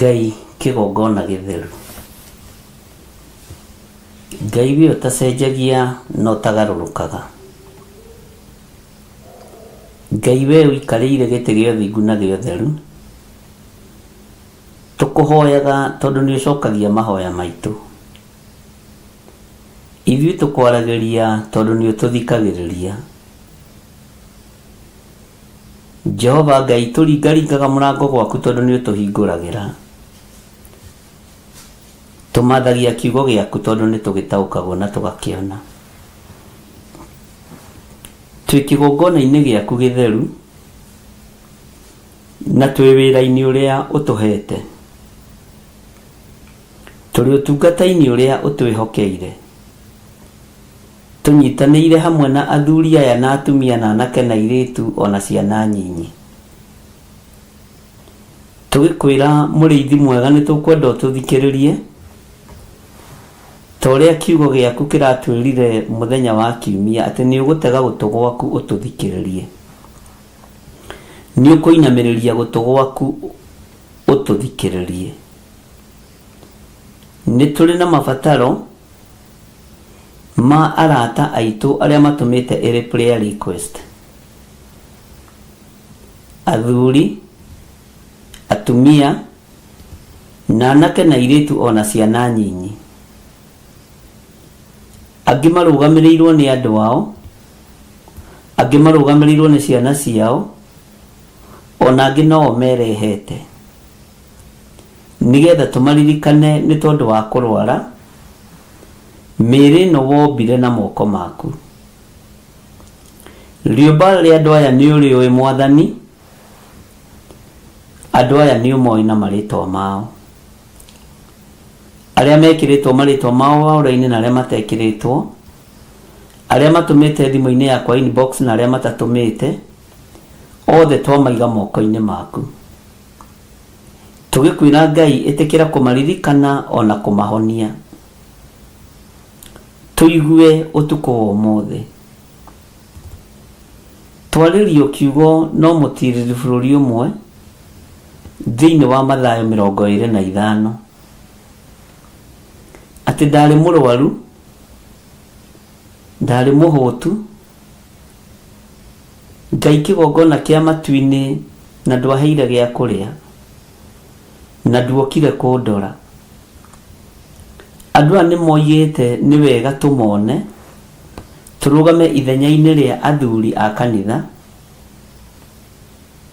Ngai kĩgongona gĩtheru. Ngai we ũtacenjagia no tagarũrũkaga. Ngai we ũikarĩire gĩtĩ gĩa ũthingu na gĩa ũtheru. Tũkũhoyaga tondũ nĩ ũcokagia mahoya maitũ. Ithuĩ tũkwaragĩria tondũ nĩ ũtũthikagĩrĩria. Jehova Ngai tũringaringaga mũrango gwaku tondũ nĩ ũtũhingũragĩra. Tũmathagia kiugo gĩaku tondũ nĩ tũgĩtaũkagwo na tũgakĩona. Twĩ kĩgongona-inĩ gĩaku gĩtheru na twĩ wĩra-inĩ ũrĩa ũtũhete. Tũrĩ ũtungata-inĩ ũrĩa ũtwĩhokeire. Tũnyitanĩire hamwe na athuri aya na atumia na anake na airĩtu ona ciana nyinyi. Tũgĩkwĩra mũrĩithi mwega nĩ tũkwenda ũtũthikĩrĩrie ta ũrĩa kiugo gĩaku kĩratwĩrire mũthenya wa kiumia atĩ nĩ ũgũtega gũtũ gwaku ũtũthikĩrĩrie. Nĩ ũkũinamĩrĩria gũtũ gwaku ũtũthikĩrĩrie. Nĩ tũrĩ na mabataro ma arata aitũ arĩa matũmĩte ĩrĩ prayer request. Athuri, atumia, na anake na airĩtu ona ciana nyinyi. Angĩ marũgamĩrĩirwo nĩ andũ ao, angĩ marũgamĩrĩirwo nĩ ciana ciao, ona angĩ no merehete. Nĩgetha tũmaririkane nĩ tondũ wa kũrwara, mĩĩrĩ ĩno wombire na moko maku. Rĩũmba rĩa andũ aya nĩ ũrĩũĩ Mwathani, andũ aya nĩ ũmoĩ na marĩtwa mao. Arĩa mekĩrĩtwo marĩtwa mao waũra-inĩ na arĩa matekĩrĩtwo, aria matumite thimu-ini yakwa inbox na aria matatumite othe twamaiga moko-ini maku. Tugikwira Ngai itikira kumaririkana ona kumahonia. Tuigue utuko wa mothe. Twaririo kiugo no mutiriri bururi umwe thiini wa Mathayo 25 ati ndari murwaru, ndari muhutu, Ngai kigongona kia matu-ini na ndwaheire gia kuria na nduokire kundora. Andu aya nimoyete ni wega tumone turugame ithenya-ini ria athuri a kanitha,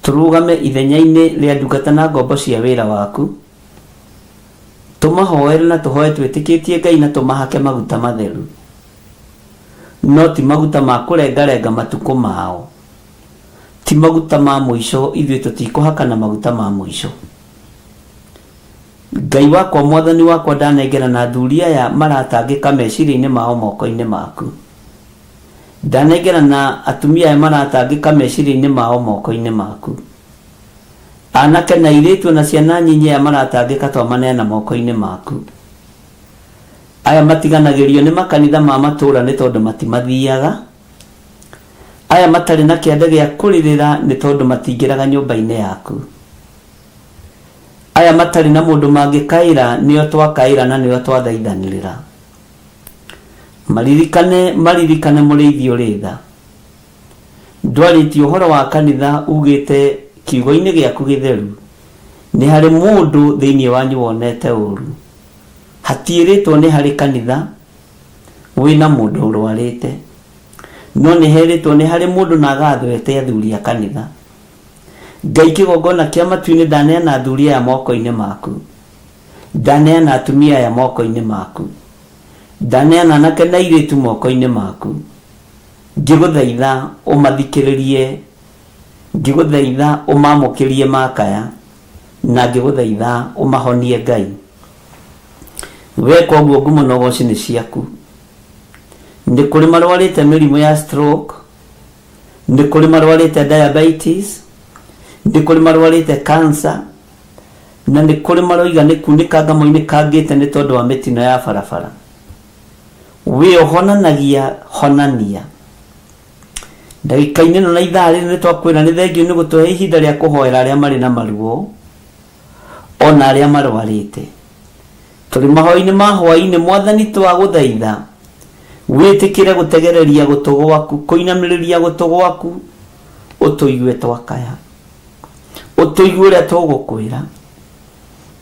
turugame ithenya-ini ria ndungata na ngombo cia wira waku, tumahoere na tuhoe twitikitie Ngai na tumahake maguta matheru, no ti maguta ma kurengarenga matuko mao, ti maguta ma muico. Ithuĩ tutikuhaka na maguta ma muico. Ngai wakwa mwathani wakwa ndanengera na athuri aya maratangĩka meciria-inĩ mao moko-inĩ maku. Ndanengera na atumia aya maratangĩka meciria-inĩ mao moko-inĩ maku. Anake na airĩtu na ciana nyinyi aya maratangĩka twamaneana moko-inĩ maku. Aya matiganagĩrio nĩ makanitha ma matũũra nĩ tondũ matimathiaga. Aya matarĩ na kĩande gĩa kũrĩrĩra nĩ tondũ matingĩraga nyũmba-inĩ yaku. Aya matari na mundu mangikaira nio twakaira na nio twathaithanirira. Maririkane muriithio ritha. Ndwarĩtie ũhoro wa kanitha ugite kiugo-inĩ gĩaku gĩtheru nĩ harĩ mũndũ thĩinĩ wanyu wonete ũru. Hatiĩrĩtwo nĩ harĩ kanitha wĩna mũndũ ũrwarĩte, no nĩ herĩtwo nĩ harĩ mũndũ na agathwete athuri a kanitha. Ngai kigongona kia matu-ini ndaneana athuri aya moko-ini maku, ndaneana atumia aya moko-ini maku, ndaneana anake na airĩtu moko-ini maku. Ngiguthaitha umathikĩrĩrie, ngiguthaitha umamũkĩrie makaya, na ngiguthaitha umahonie Ngai. Weka ũguo ngumo na ũgooci nĩ ciaku. Nĩ kũrĩ marwarĩte mĩrimũ ya stroke, nĩ kũrĩ marwarĩte diabetes, nĩ kũrĩ marwarĩte cancer, na nĩ kũrĩ maroiga nĩ kunĩkanga moinĩ kangĩte nĩ tondũ wa mĩtino ya barabara. Wĩ ũhonanagia honania. Ndagĩka-inĩ ĩno na ithaa rĩrĩ nĩ twakwĩra nĩ thengiũ nĩ gũtũhe ihinda rĩa kũhoera arĩa marĩ na maruo ona arĩa marwarĩte. Tũrĩ mahoya-inĩ ma hwaĩ-inĩ Mwathani twagũthaitha wĩtĩkĩre gũtegereria gũtũ gwaku, kũinamĩrĩria gũtũ gwaku, ũtũigue twakaya, ũtũigue ũrĩa tũgũkwĩra,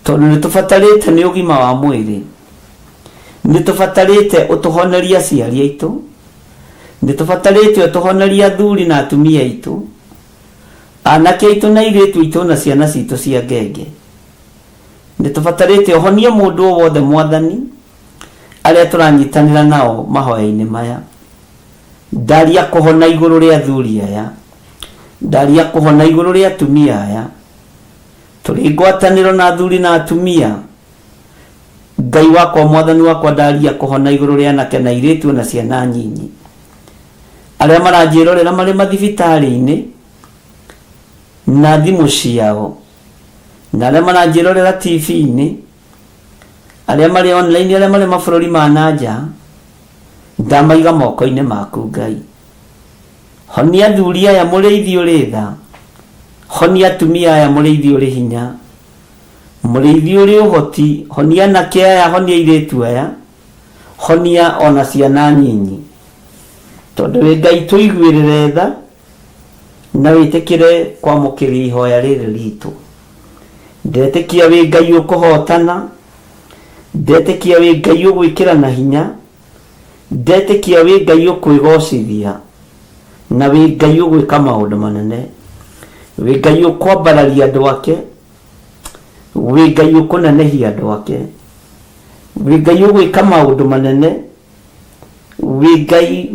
tondũ nĩ tũbatarĩte nĩ ũgima wa mwĩrĩ, nĩ tũbatarĩte ũtũhonerie aciari aitũ, nĩ tũbatarĩte ũtũhonerie athuri na atumia aitũ, anake aitũ na airĩtu aitũ na ciana citũ cia ngenge. Nĩ tũbatarĩte ũhonie mũndũ o wothe Mwathani arĩa tũranyitanĩra nao mahoya-inĩ maya. Ndaria kũhona igũrũ rĩa athuri aya, ndaria kũhona igũrũ rĩa atumia aya. Tũrĩ ngwatanĩro na athuri na atumia. Ngai wakwa Mwathani wakwa ndaria kũhona igũrũ rĩa anake na airĩtu na ciana nyinyi arĩa maranjĩrorera marĩ mathibitarĩ-inĩ na thimũ ciao, na arĩa maranjĩrorera TV-inĩ, arĩa marĩ online, arĩa marĩ mabũrũri ma nanja. Ndamaiga moko-inĩ maku Ngai. Honia athuri aya mũrĩithi ũrĩ tha, honia atumia aya mũrĩithi ũrĩ hinya, mũrĩithi ũrĩ ũhoti, honia anake aya, honia airĩtu aya, honia ona ciana nyinyi. Tondũ wĩ Ngai tũiguĩrĩre tha na wĩtĩkĩre kwamũkĩria ihoya rĩrĩ ritũ. Ndetĩkia wĩ Ngai ũkũhotana, ndetĩkia wĩ Ngai ũgwĩkĩra na hinya, ndetĩkia wĩ Ngai ũkwĩgocithia, na wĩ Ngai ũgwĩka maũndũ manene, wĩ Ngai ũkwambararia andũ ake, wĩ Ngai ũkũnenehia andũ ake, wĩ Ngai ũgwĩka maũndũ manene, wĩ Ngai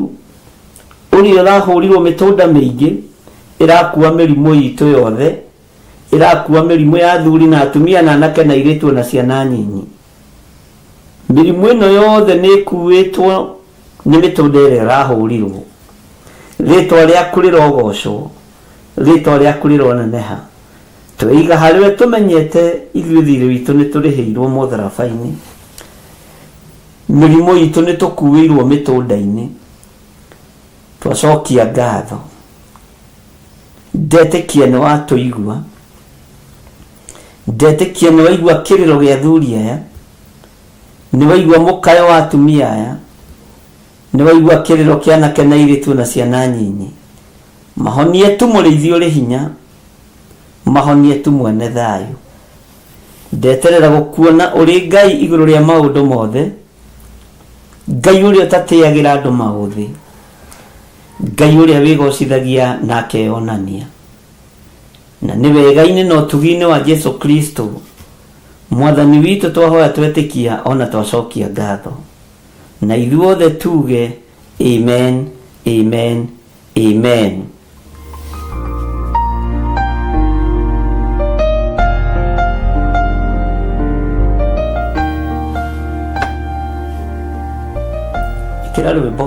ũrĩa ũrahũrirwo mĩtũnda mĩingĩ ĩrakua mĩrimũ itũ yothe, ĩrakua mĩrimũ ya athuri na atumia na anake na airĩtu na ciana nyinyi. Mĩrimũ ĩno yothe nĩ ĩkuĩtwo nĩ mĩtũnda ĩrĩa ĩrahũrirwo, rĩtwa rĩaku rĩrogocwo, rĩtwa rĩaku rĩroneneha. Tweiga harĩwe tũmenyete ithuĩ thirĩ witũ nĩ tũrĩhĩirwo mũtharabai-inĩ, mĩrimũ itũ nĩ tũkuĩirwo mĩtũnda-inĩ. Twacokia ngatho, ndetĩkia nĩ watũigua, ndetĩkia nĩ waigua kĩrĩro gĩa athuri aya, nĩ waigua mũkayo wa atumia aya, nĩ waigua kĩrĩro kĩa anake na airĩtu na ciana nyinyi. Mahonie tu mũrĩithi ũrĩ hinya, mahonie tu mwene thayũ. Ndeterera gũkuona ũrĩ Ngai igũrũ rĩa maũndũ mothe, Ngai ũrĩa ũtatĩagĩra andũ maũthĩ, Ngai ũrĩa wĩgocithagia na akeonania. Na nĩ wega-inĩ na ũtugi-inĩ wa Jesu Kristo Mwathani witũ twahoya twetĩkia ona twacokia ngatho. Na ithuothe tuge amen, amen, amen. Kira rwĩmbo.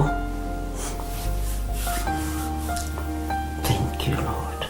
Thank you, Lord.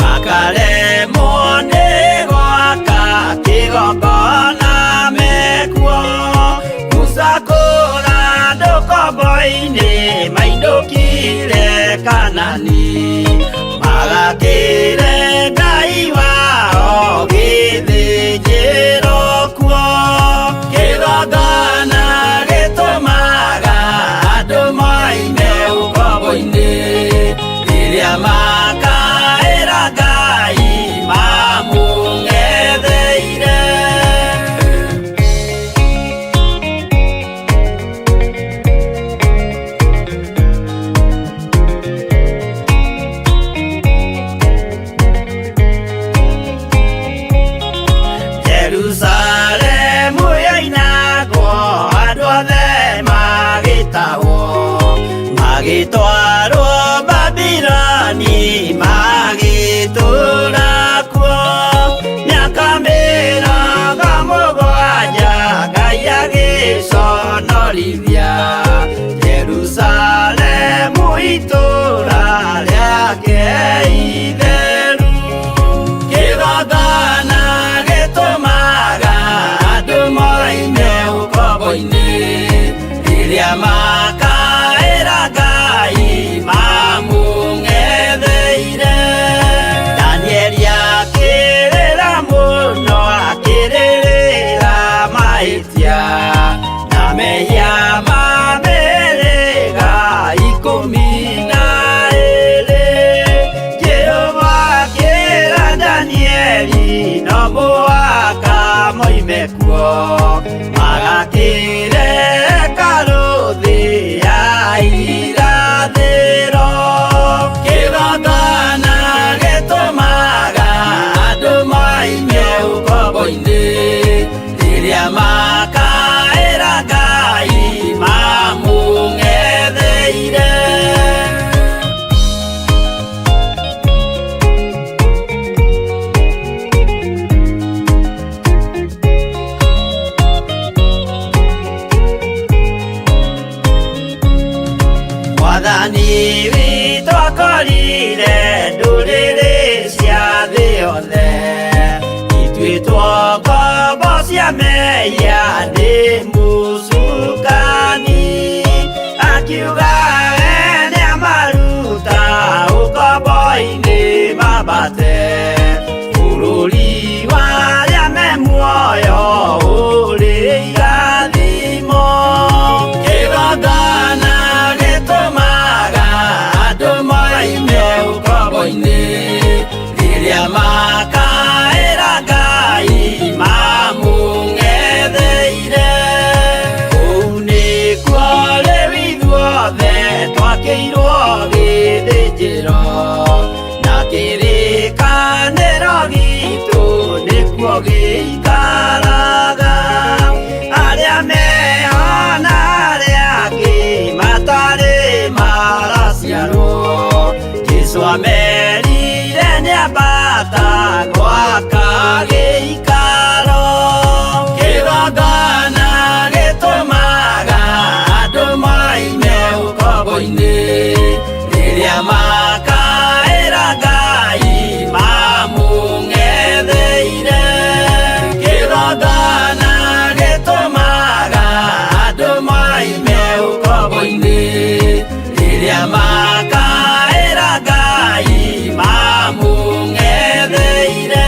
Makale monde gwaka kigongona me mekuo magakire karuthi ya irathiro kigongona gitumaga andu maime ukombo-ini riria makaira Ngai mamung'etheire. Mwathani witũ akorire ndũrĩrĩ cia thĩ yothe ituĩtwo ngombo cia mehia nĩ mũcukani akiuga we nĩamaruta ũkombo-inĩ mambate bũrũri warĩa me muoyo ũrĩ irathimo kĩgongona gĩtũmaga andũ maime ũkombo-inĩ rĩrĩa makaĩra Ngai mamũng'etheire. Kũu nĩkuo rĩu ithuothe twakĩirwo gĩthĩnjĩro na kĩrĩkanĩro gitũ nĩkuo gĩikaraga arĩa meho na arĩa angĩ matarĩ maraciarwo. Jesũ amerire nĩambata gwaka gĩikaro kĩgongona gĩtũmaga andũ maime ũkombo-inĩ rĩrĩa makaĩra Ngai mamũng'etheire. Kĩgongona gĩtũmaga andũ maime ũkombo-inĩ rĩrĩa makaĩra Ngai mamũng'etheire.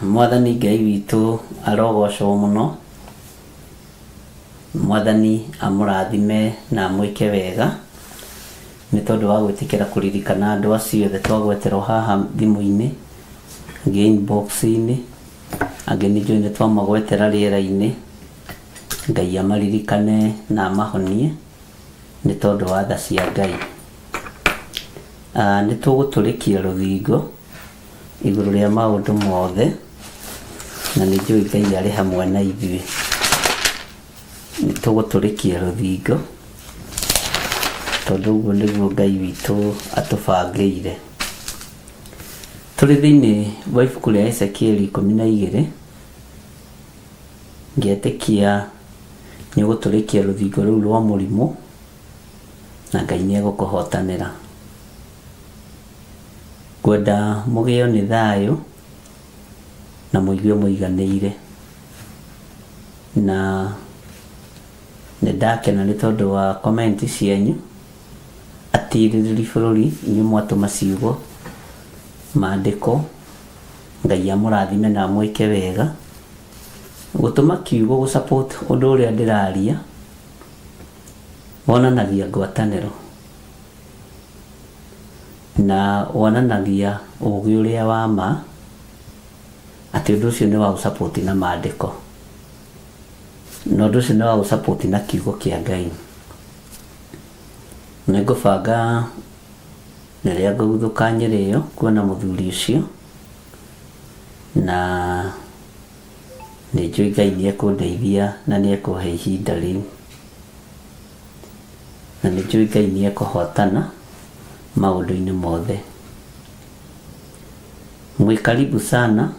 Mwathani Ngai witũ arogocwo mũno. Mwathani amũrathime na amwĩke wega nĩ tondũ wa gwĩtĩkĩra kũririkana andũ acio othe twagweterwo haha thimũ-inĩ, angĩ inbox-inĩ, angĩ nĩ njũĩ nĩ twamagwetera rĩera-inĩ. Ngai amaririkane na amahonie nĩ tondũ wa tha cia Ngai. Nĩ tũgũtũrĩkia rũthingo igũrũ rĩa maũndũ mothe na nĩ njũĩ Ngai arĩ hamwe na ithuĩ. Nĩ tũgũtũrĩkia rũthingo tondũ ũguo nĩguo Ngai witũ atũbangĩire. Tũrĩ thĩinĩ wa ibuku rĩa Ezekieli 12, ngĩetĩkia nĩ ũgũtũrĩkia rũthingo rũu rwa mũrimũ na Ngai nĩ egũkũhotanĩra. Ngwenda mũgĩo nĩ thayũ na mũigue mũiganĩire, na nĩ ndakena nĩ tondũ wa komenti cianyu atirĩrĩri bũrũri inyuĩ mwatũma ciugo maandĩko. Ngai amũrathime na amwĩke wega gũtũma kiugo gũ support ũndũ ũrĩa ndĩraria wonanagia ngwatanĩro na wonanagia ũgĩ ũrĩa wa ma atĩ ũndũ ũcio nĩ wa gũ support na maandĩko na ũndũ ũcio nĩ wa gũ support na kiugo kĩa Ngai. Nĩ ngũbanga rĩrĩa ngũguthũka Nyĩrĩ ĩyo kuona mũthuri ũcio, na nĩ njũĩ Ngai nĩ ekũndeithia na nĩ ekũhe ihinda rĩu, na nĩ njũĩ Ngai nĩ ekũhotana maũndũ-inĩ mothe. Mwĩ karibu sana,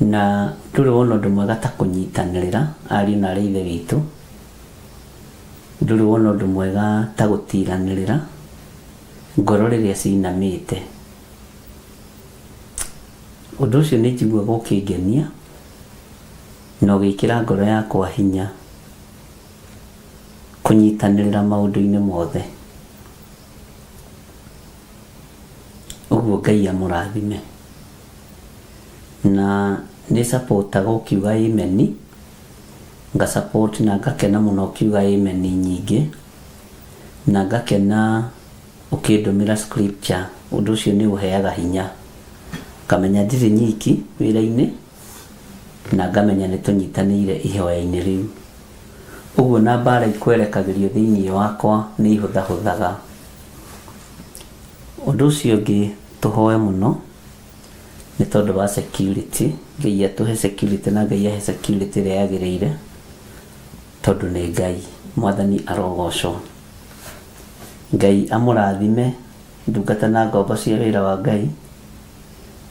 na ndũrĩ wona ũndũ mwega ta kũnyitanĩrĩra ariũ na arĩ ithe witũ ndũrĩ wona ũndũ mwega ta gũtiranĩrĩra ngoro rĩrĩa cinamĩte. Ũndũ ũcio nĩ njiguaga ũkĩngenia na ũgĩkĩra ngoro yakwa hinya kũnyitanĩrĩra maũndũ-inĩ mothe. Ũguo Ngai amũrathime. Na nĩ supportaga ũkiuga amen, nga support na ngakena mũno ũkiuga amen nyingĩ, na ngakena ũkĩndũmĩra scripture. Ũndũ ũcio nĩ ũheaga hinya, ngamenya ndirĩ nyiki wĩra-inĩ na ngamenya nĩ tũnyitanĩire ihoya-inĩ rĩu. Ũguo na mbara ikwerekagĩrio thĩinĩ wakwa nĩ ihũthahũthaga. Ũndũ ũcio ũngĩ tũhoe mũno nĩ tondũ wa security. Ngai atũhe security na Ngai ahe security ĩrĩa yagĩrĩire, tondũ nĩ Ngai. Mwathani arogocwo. Ngai amũrathime ndungata na ngombo cia wĩra wa Ngai,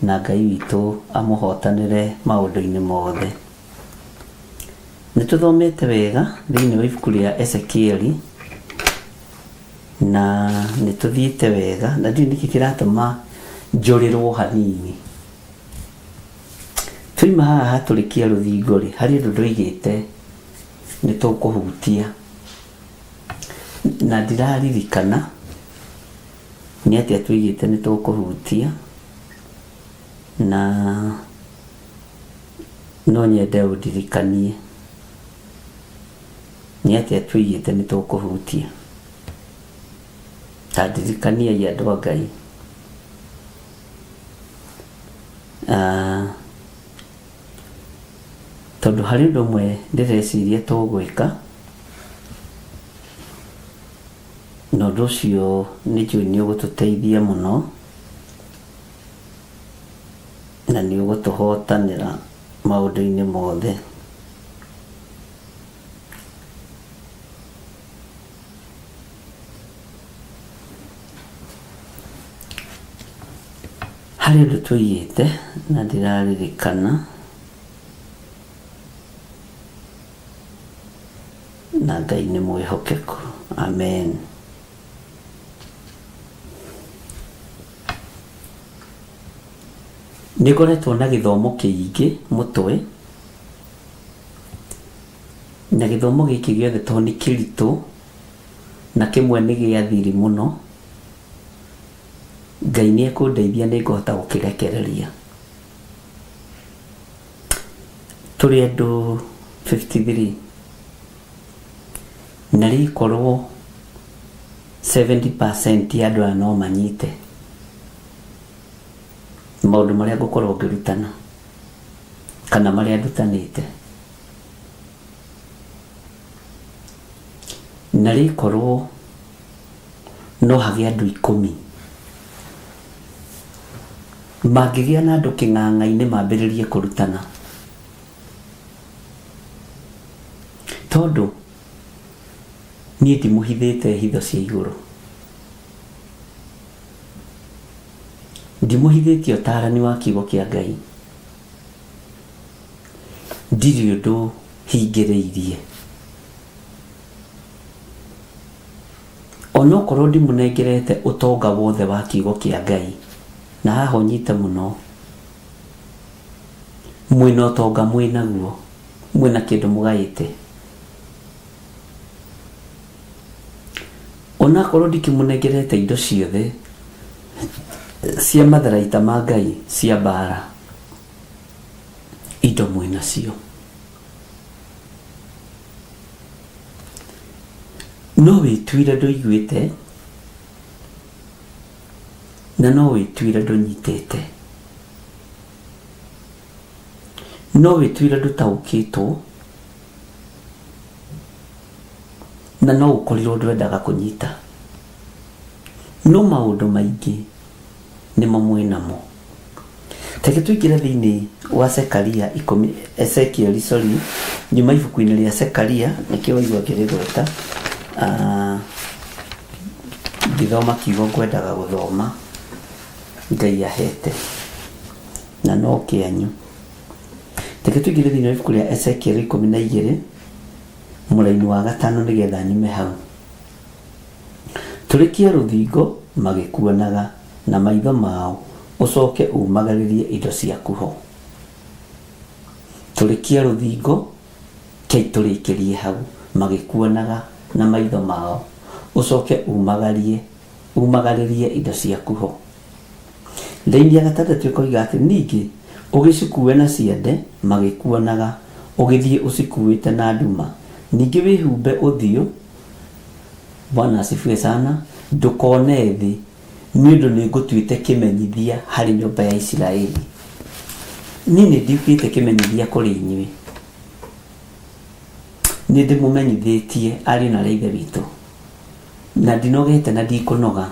na Ngai witũ amũhotanĩre maũndũ-inĩ mothe. Nĩ tũthomete wega thĩinĩ wa ibuku rĩa Ezekieli na nĩ tũthiĩte wega, na ndiũ nĩkĩ kĩratũma njũrĩrwo hanini. Tũima haha hatũrĩkia rũthingo rĩ, harĩ ũndũ ndoigĩte nĩ tũkũhutia, na ndiraririkana nĩ atĩa tũigĩte nĩ tũkũhutia, na no nyende ũndirikanie nĩ atĩa tũigĩte nĩ tũkũhutia. Ta ndirikania andũ a Ngai. Tondũ harĩ ũndũ ũmwe ndĩreciria tũgwĩka, na ũndũ ũcio nĩ njũĩ nĩ ũgũtũteithia mũno na nĩ ũgũtũhotanĩra maũndũ-inĩ mothe. Harĩ ũndũ tũigĩte na ndiraririkana, na Ngai nĩ mwĩhokeku. Amen. Nĩ ngoretwo na gĩthomo kĩingĩ mũtwe, na gĩthomo gĩkĩ gĩothe tondũ nĩ kĩritũ na kĩmwe nĩ gĩa thiri mũno, Ngai nĩ ekũndeithia nĩ ngũhota gũkĩrekereria. Tũrĩ andũ 53 na rĩkorwo 70% ya andũ aya no manyite maũndũ marĩa ngũkorwo ngĩrutana kana marĩa ndutanĩte, na rĩkorwo no hagĩe andũ 10 mangĩgĩa na andũ kĩng'ang'a-inĩ mambĩrĩrie kũrutana. Tondũ niĩ ndimũhithĩte hitho cia igũrũ, ndimũhithĩtie ũtaarani wa kiugo kĩa Ngai, ndirĩ ũndũ hingĩrĩirie. Onokorwo ndimũnengerete ũtonga wothe wa kiugo kĩa Ngai, na haha ũnyite mũno, mwĩna ũtonga mwĩnaguo, mwĩna kĩndũ mũgaĩte, onakorwo ndikĩmũnengerete indo ciothe cia matharaita ma Ngai cia mbara, indo mwĩnacio, no wĩtuire ndũiguĩte na no wĩtuire ndũnyitĩte, no wĩtuire ndũtaũkĩtwo na no ũkorirwo ndwendaga kũnyita. No maũndũ maingĩ nĩmo mwĩnamo. Teke tũingĩre thĩinĩ wa Ezekiel, nyuma ibuku-inĩ rĩa Zekaria, nĩkĩo waigua ngĩrĩgweta. Ngĩthoma kiugo ngwendaga gũthoma, Ngai ahete na no kĩanyu. Teke tũingĩre thĩinĩ wa ibuku rĩa Ezekiel 12 mũraini wa gatano nĩgetha nyume hau. Tũrĩkie rũthingo magĩkuonaga na maitho mao ũcoke umagaririe indo ciaku ho. Tũrĩkie rũthingo kei tũrĩkĩrie hau magĩkuonaga na maitho mao ũcoke umagaririe indo ciaku ho. Thĩinĩ ya gatandatũ ĩkoiga atĩ ningĩ ũgĩcikuue na ciande magĩkuonaga ũgĩthiĩ ũcikuĩte na nduma. Ningĩ wĩhumbe ũthiũ, Bwana asifiwe sana, ndũkone thĩ nĩ ũndũ nĩ ngũtuĩte kĩmenyithia harĩ nyũmba ya Isiraeli. Niĩ nĩ ndiugĩte kĩmenyithia kũrĩ inyuĩ, nĩ ndĩmũmenyithĩtie ariũ na ithe witũ, na ndinogete na ndikũnoga.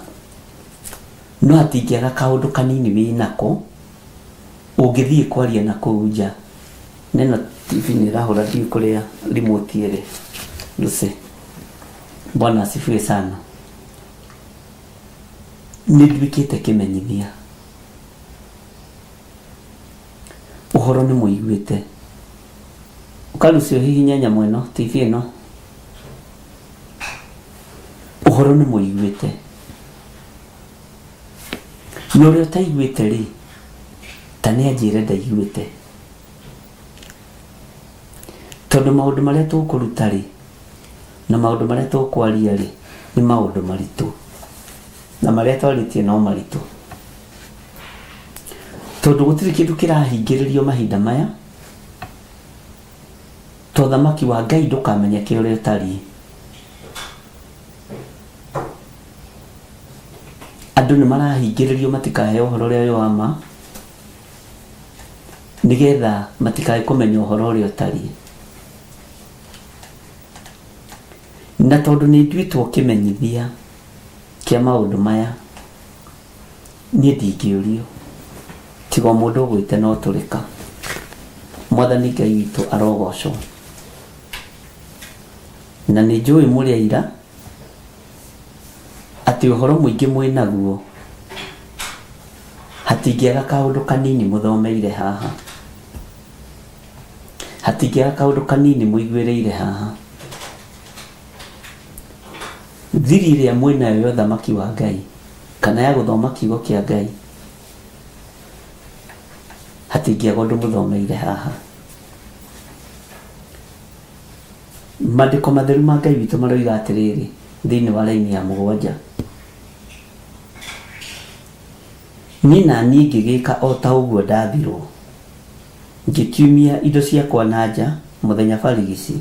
No hatingĩaga kaũndũ kanini wĩnako ũngĩthiĩ kwaria na kũu nja. Neno TV nĩ ĩrahũra ndiũ kũrĩa remote ĩrĩ Lucy. Bwana asifiwe sana. Nĩ nduĩkĩte kĩmenyithia. Ũhoro nĩ mũiguĩte. Ũkalucio hihinya nyamũ ĩno TV ĩno. Ũhoro nĩ mũiguĩte. Na ũrĩa ũtaiguĩte rĩ, ta nĩ anjĩre ndaiguĩte. Tondũ maũndũ marĩa tũkũruta rĩ, na maũndũ marĩa tũkwaria rĩ, nĩ maũndũ maritũ. Na marĩa twarĩtie no maritũ. Tondũ gũtirĩ kĩndũ kĩrahingĩrĩrio mahinda maya, tothamaki wa Ngai ndũkamenyeke ũrĩa ũtariĩ. Andũ nĩ marahingĩrĩrio matikahe ũhoro ũrĩa wa ma, nĩgetha matikae kũmenya ũhoro ũrĩa ũtariĩ. Na tondũ nĩ nduĩtwo kĩmenyithia kĩa maũndũ maya, niĩ ndingĩũrio, tiga mũndũ ũgwĩte no tũrĩka. Mwathani Ngai witũ arogocwo. Na nĩ njũĩ mũrĩ aira atĩ ũhoro mũingĩ mwĩnaguo, hatingĩaga kaũndũ kanini mũthomeire haha, hatingĩaga kaũndũ kanini mũiguĩrĩire haha. Thiri ĩrĩa mwĩnayo ya ũthamaki wa Ngai kana ya gũthoma kiugo kĩa Ngai, hatingĩaga ũndũ mũthomeire haha. Maandĩko matheru ma Ngai witũ maroiga atĩrĩrĩ thĩinĩ wa raini ya 7, niĩ na niĩ ngĩgĩka o ta ũguo ndathirwo, ngĩkiumia indo ciakwa na nja mũthenya barigici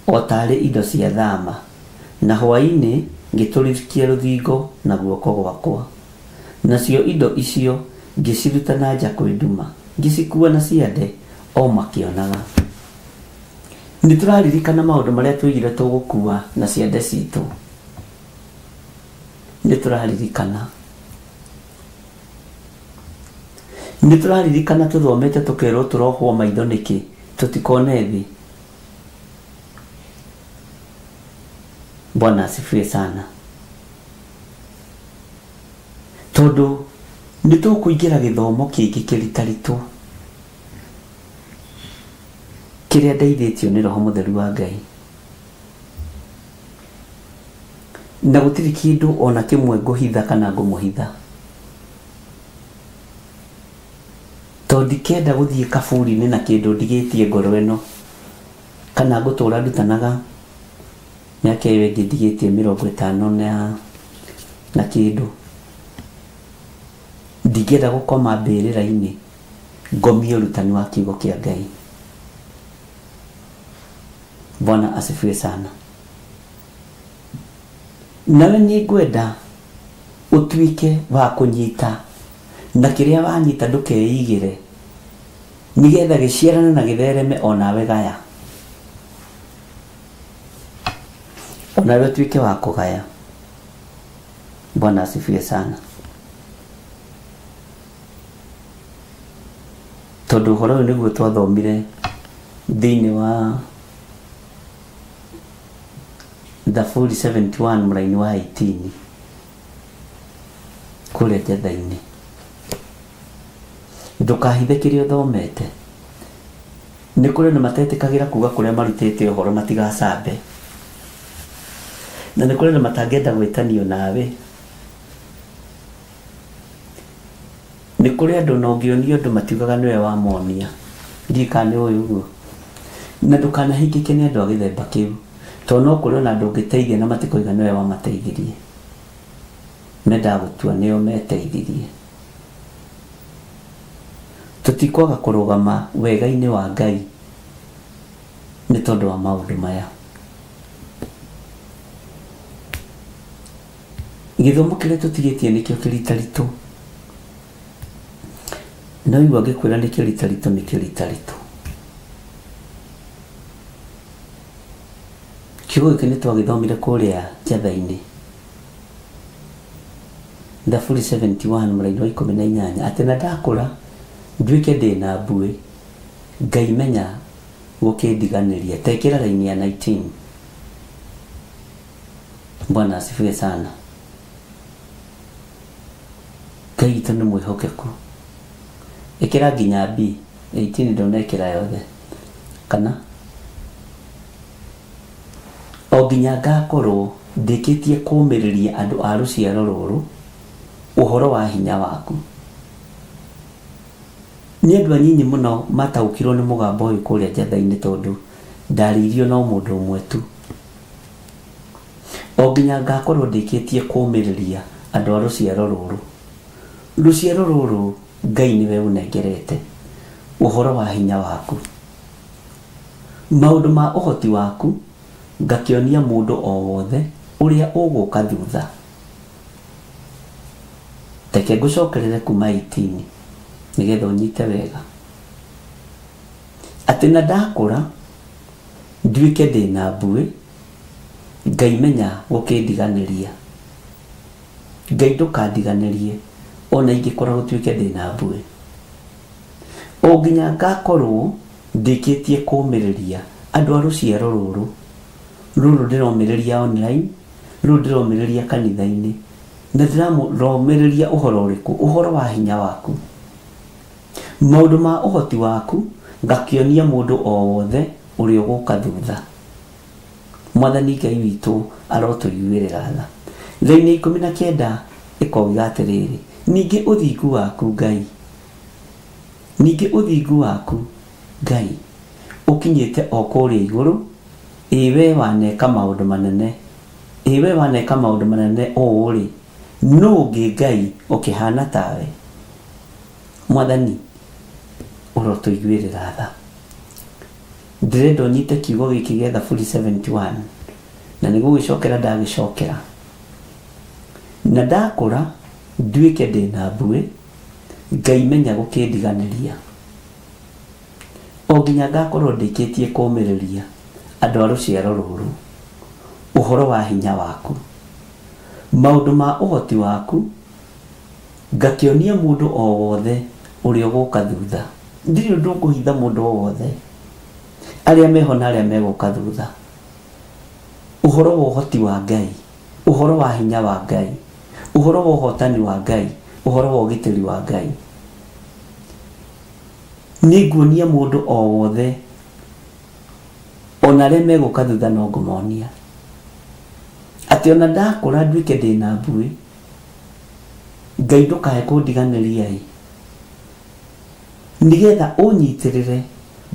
o tarĩ indo cia thama, na hwaĩ-inĩ ngĩtũrĩkia rũthingo na guoko gwakwa. Nacio indo icio ngĩciruta na nja kwĩ nduma, ngĩcikuua na ciande o makĩonaga. Nĩ tũraririkana maũndũ marĩa twĩgire tũgũkuua na ciande citũ. Nĩ tũraririkana. Nĩ tũraririkana tũthomete tũkerwo tũrohwo maitho nĩkĩ tũtikone thĩ. Bwana asifiwe sana. Tondũ nĩ tũkũingĩra gĩthomo kĩngĩ kĩritaritũ kĩrĩa ndeithĩtio nĩ Roho Mũtheru wa Ngai. Na gũtirĩ kĩndũ ona kĩmwe ngũhitha kana ngũmũhitha. Tondũ ndikenda gũthiĩ kaburi-inĩ na kĩndũ ndigĩtie ngoro ĩno, kana ngũtũũra ndutanaga mĩaka ĩyo ĩngĩ ndigĩtie 50 na kĩndũ. Ndingĩenda gũkoma mbĩrĩra-inĩ ngomie ũrutani wa kiugo kĩa Ngai. Bwana asifiwe sana. Nawe nĩ ngwenda ũtuĩke wa kũnyita, na kĩrĩa wanyita ndũkeigĩre, nĩgetha gĩciarane na gĩthereme onawe gaya. Onawe ũtuĩke wa kũgaya. Bwana asifiwe sana. Tondũ ũhoro ũyũ nĩguo twathomire thĩinĩ wa Zaburi 71 mũraini wa 18 kũrĩa Jetha-inĩ. Ndũkahithe kĩrĩa ũthomete. nĩ kũrĩ na matetĩkagĩra kuga kũrĩa marutĩte ũhoro matigacabe, na nĩ kũrĩ na matangĩenda gwĩtanio nawe. Nĩ kũrĩ andũ na ũngĩonio ũndũ matiugaga nĩwe wamonia, ndika nĩ ũyũ ũguo, na ndũkanahingĩke nĩ andũ a gĩthemba kĩu, tondũ no kũrĩ na andũ ũngĩteithia na matikoiga nĩwe wamateithirie, menda gũtua nĩo meteithirie. Tũtikwaga kũrũgama wega-inĩ wa Ngai nĩ tondũ wa maũndũ maya. Gĩthomo kĩrĩa tũtigĩtie nĩkĩo kĩritaritũ. No igua ngĩkwĩra nĩkĩo ritaritũ, nĩkĩo ritaritũ. Kiugo gĩkĩ nĩ twagĩthomire kũrĩa Njatha-inĩ, Thaburi 71 mũraini wa 18, atĩ na ndakũra nduĩke ndĩna mbuĩ, Ngai menya gũkĩndiganĩria. Tekĩra raini ya 19. Bwana asifiwe sana. Ngai witũ nĩ mwĩhokeku. Ĩkĩra nginya B 18, ndonekĩra yothe kana o nginya ngakorwo ndĩkĩtie kũũmĩrĩria andũ a rũciaro rũrũ ũhoro wa hinya waku. Nĩ andũ anyinyi mũno mataũkirwo nĩ mũgambo ũyũ kũrĩa Njatha-inĩ, tondũ ndarĩirio no mũndũ ũmwe tu. O nginya ngakorwo ndĩkĩtie kũũmĩrĩria andũ a rũciaro rũrũ. Rũciaro rũrũ Ngai nĩwe ũnengerete ũhoro wa hinya waku, maũndũ ma ũhoti waku, ngakĩonia mũndũ o wothe ũrĩa ũgũka thutha. Teke ngũcokerere kuma 18 nĩgetha ũnyite wega. Atĩ na ndakũra nduĩke ndĩna mbuĩ, Ngai menya gũkĩndiganĩria. Ngai ndũkandiganĩrie ona ingĩkora gũtuĩke ndĩna mbuĩ. O nginya ngakorwo ndĩkĩtie kũũmĩrĩria andũ a rũciaro rũrũ ndĩromĩrĩria online, rũrũ ndĩromĩrĩria kanitha-inĩ, na ndĩromĩrĩria ũhoro ũrĩkũ? Ũhoro wa hinya waku, maũndũ ma ũhoti waku, ngakĩonia mũndũ o wothe ũrĩa ũgũka thutha. Mwathani Ngai witũ arotũiguĩrĩra tha. Raini 19 ĩkoiga atĩrĩrĩ, ningĩ ũthingu waku Ngai, ningĩ ũthingu waku Ngai ũkinyĩte o kũrĩa igũrũ, we waneka maũndũ manene, we waneka maũndũ manene ũũ rĩ, nũ ũngĩ Ngai ũkĩhana tawe? Mwathani ũrotũiguĩrĩra tha. Ndĩrenda ũnyite kiugo gĩkĩ gĩa Thaburi 71, na nĩ gũgĩcokera ndagĩcokera. Na ndakũra nduĩke ndĩna mbuĩ, Ngai menya gũkĩndiganĩria. O nginya ngakorwo ndĩkĩtie kũũmĩrĩria andũ a rũciaro rũrũ ũhoro wa hinya waku, maũndũ ma ũhoti waku, ngakĩonia mũndũ o wothe ũrĩa ũgũka thutha. Ndirĩ ũndũ ngũhitha mũndũ o wothe, arĩa meho na arĩa megũka thutha. Ũhoro wa ũhoti wa Ngai, ũhoro wa hinya wa Ngai, ũhoro wa ũhotani wa Ngai, ũhoro wa ũgitĩri wa Ngai. Nĩ nguonia mũndũ o wothe, ona arĩa megũka thutha no ngũmonia atĩ ona ndakũra nduĩke ndĩna mbuĩ, Ngai ndũkae kũndiganĩria nĩgetha ũnyitĩrĩre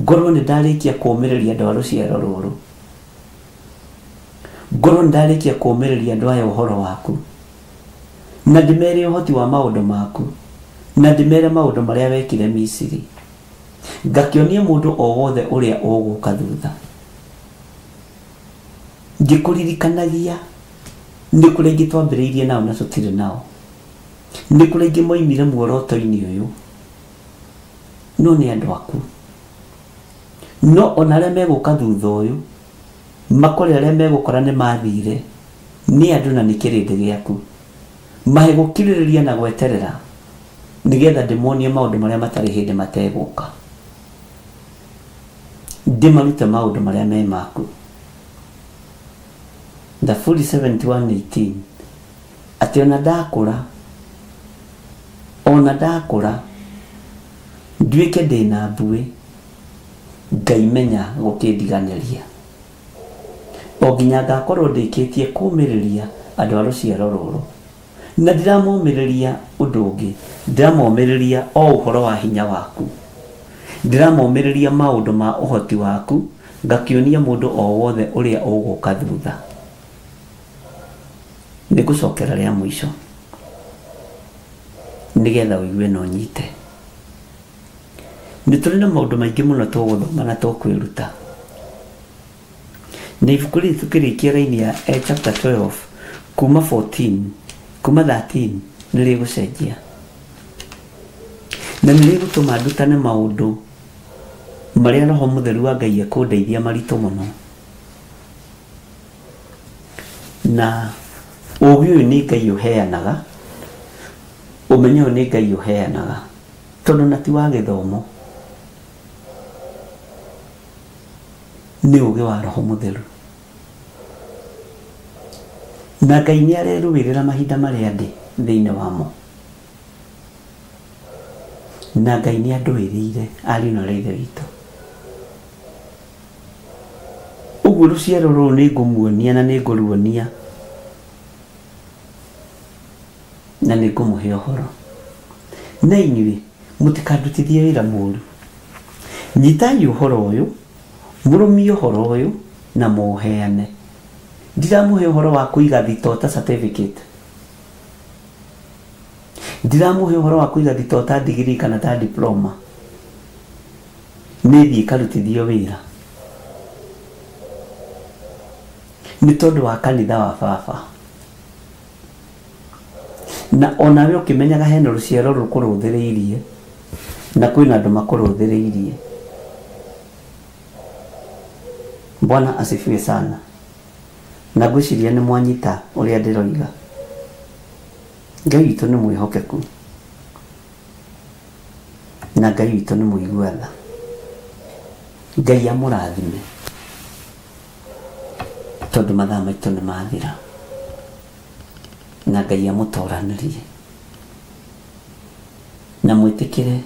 ngorwo nĩ ndarĩkia kũũmĩrĩria andũ a rũciaro rũrũ, ngorwo nĩ ndarĩkia kũũmĩrĩria andũ aya ũhoro waku, na ndĩmere ũhoti wa maũndũ maku, na ndĩmere maũndũ marĩa wekire Misiri, ngakĩonia mũndũ o wothe ũrĩa ũgũka thutha. Ngĩkũririkanagia nĩ kũrĩ aingĩ twambĩrĩirie nao na tũtirĩ nao, nĩ kũrĩ aingĩ moimire muoroto-inĩ ũyũ, no nĩ andũ aku. No ona arĩa megũka thutha ũyũ, makore arĩa megũkora nĩ mathire, nĩ andũ na nĩ kĩrĩndĩ gĩaku. Mahe gũkirĩrĩria na gweterera, nĩgetha ndĩmonie maũndũ marĩa matarĩ hĩndĩ mategũka, ndĩmarute maũndũ marĩa me maku. Thaburi 71:18, atĩ ona ndakũra nduĩke ndĩna mbuĩ, Ngai menya gukindiganiria o nginya ngakorwo ndikitie kumiriria andu a ruciaro ruru na ndiramomiriria undu ungi ndiramomiriria o uhoro wa hinya waku ndiramomiriria maundu ma uhoti waku ngakionia mundu o wothe uria uguka thutha nigucokera ria mwisho nigetha uigue no nyite nituri na maundu maingi muno tuguthoma na tukwiruta na ibuku riri tukirikia raini ya chapter 12 kuma 14 kuma 13 nirigucenjia na nirigutuma ndutane maundu maria roho mutheru wa Ngai ekundeithia maritu muno na ugi uyu ni Ngai uheanaga umenyo ni Ngai uheanaga tondu na ti wa githomo ni ugi wa roho mutheru na Ngai ni areruirira mahinda maria ndi thiini wamo na Ngai ni anduirire ari no reithe witu uguo ruciaro ruru ni ngumuonia na ni nguruonia na ni ngumuhe uhoro na inyuĩ mutikandutithie wĩra mũru nyitai uhoro uyu murumie uhoro uyu na muheane ndiramuhe uhoro wa kuiga thitota certificate ndiramuhe uhoro wa kuiga thitota degree kana ta diploma nithi karutithio wĩra ni tondu wa kanitha wa baba na onawe ukimenyaga hena ruciaro rukuruthireirie na kwina andu makuruthireirie Bwana asifiwe sana na gwiciria ni mwanyita uria ndiroiga Ngai witu ni mwihokeku na Ngai witu ni muiguatha Ngai amurathime tondu mathaa maitu ni mathira na Ngai amutoranirie na mwitikire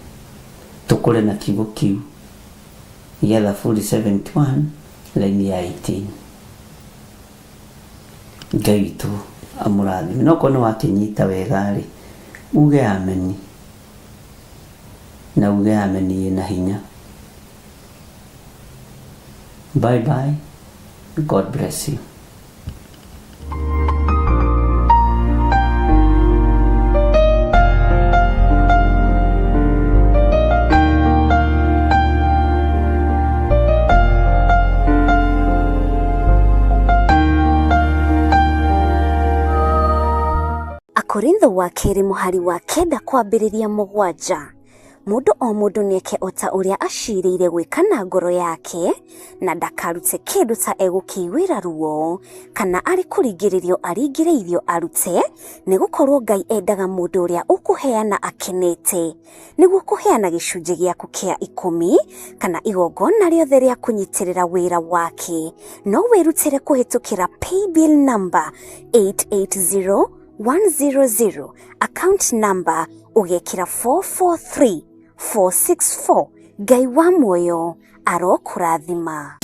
tukure na kiugo kiu ya Thaburi 71 laini ya 18 Ngai witu amurathime no kono wakinyita wega ri uge ameni na uge ameni na hinya bye bye God bless you Korintho wa keri muhari wa kenda kwambiriria mugwanja mundu o mundu nieke ota uria ashiriire gwika na ngoro yake na ndakarute kindu ta egukiwira ruo kana ari kuringiririo aringireirio arute nigukorwo Ngai endaga mundu uria ukuheana akenete niguo kuheana gicunji giaku kia 10 kana igongona riothe ria kunyitirira wira wake no wirutire kuhitukira paybill number 880100 account number ugekira 443464 Ngai wa muoyo arokurathima.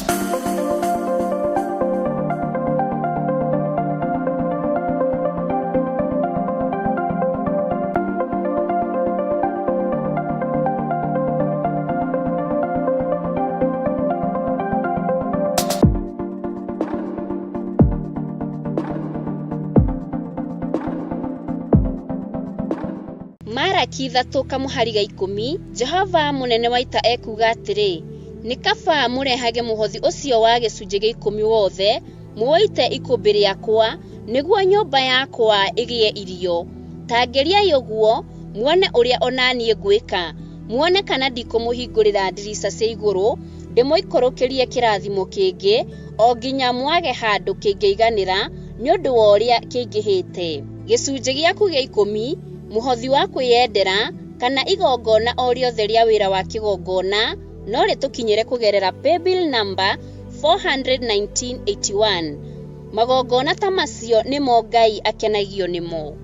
Maraki 3 kamuhari ga 10 Jehova munene wa ita ekuga atiri ni kaba murehage muhothi ucio wa gicunji gia 10 wothe muoite ikumbiri yakwa niguo nyumba yakwa igie irio tangeria yoguo muone uria onanie gwika muone kana ndikumuhingurira ndirisa cia iguru ndimoikorokerie kirathimo kingi o nginya mwage handu kingeiganira nyundu wa uria kingihite gicunji giaku gia 10 muhothi wa kwiyendera kana igongona o riothe ria wira wa kigongona no ritukinyire kugerera paybill number 41981 magongona ta macio nimo Ngai akenagio nimo.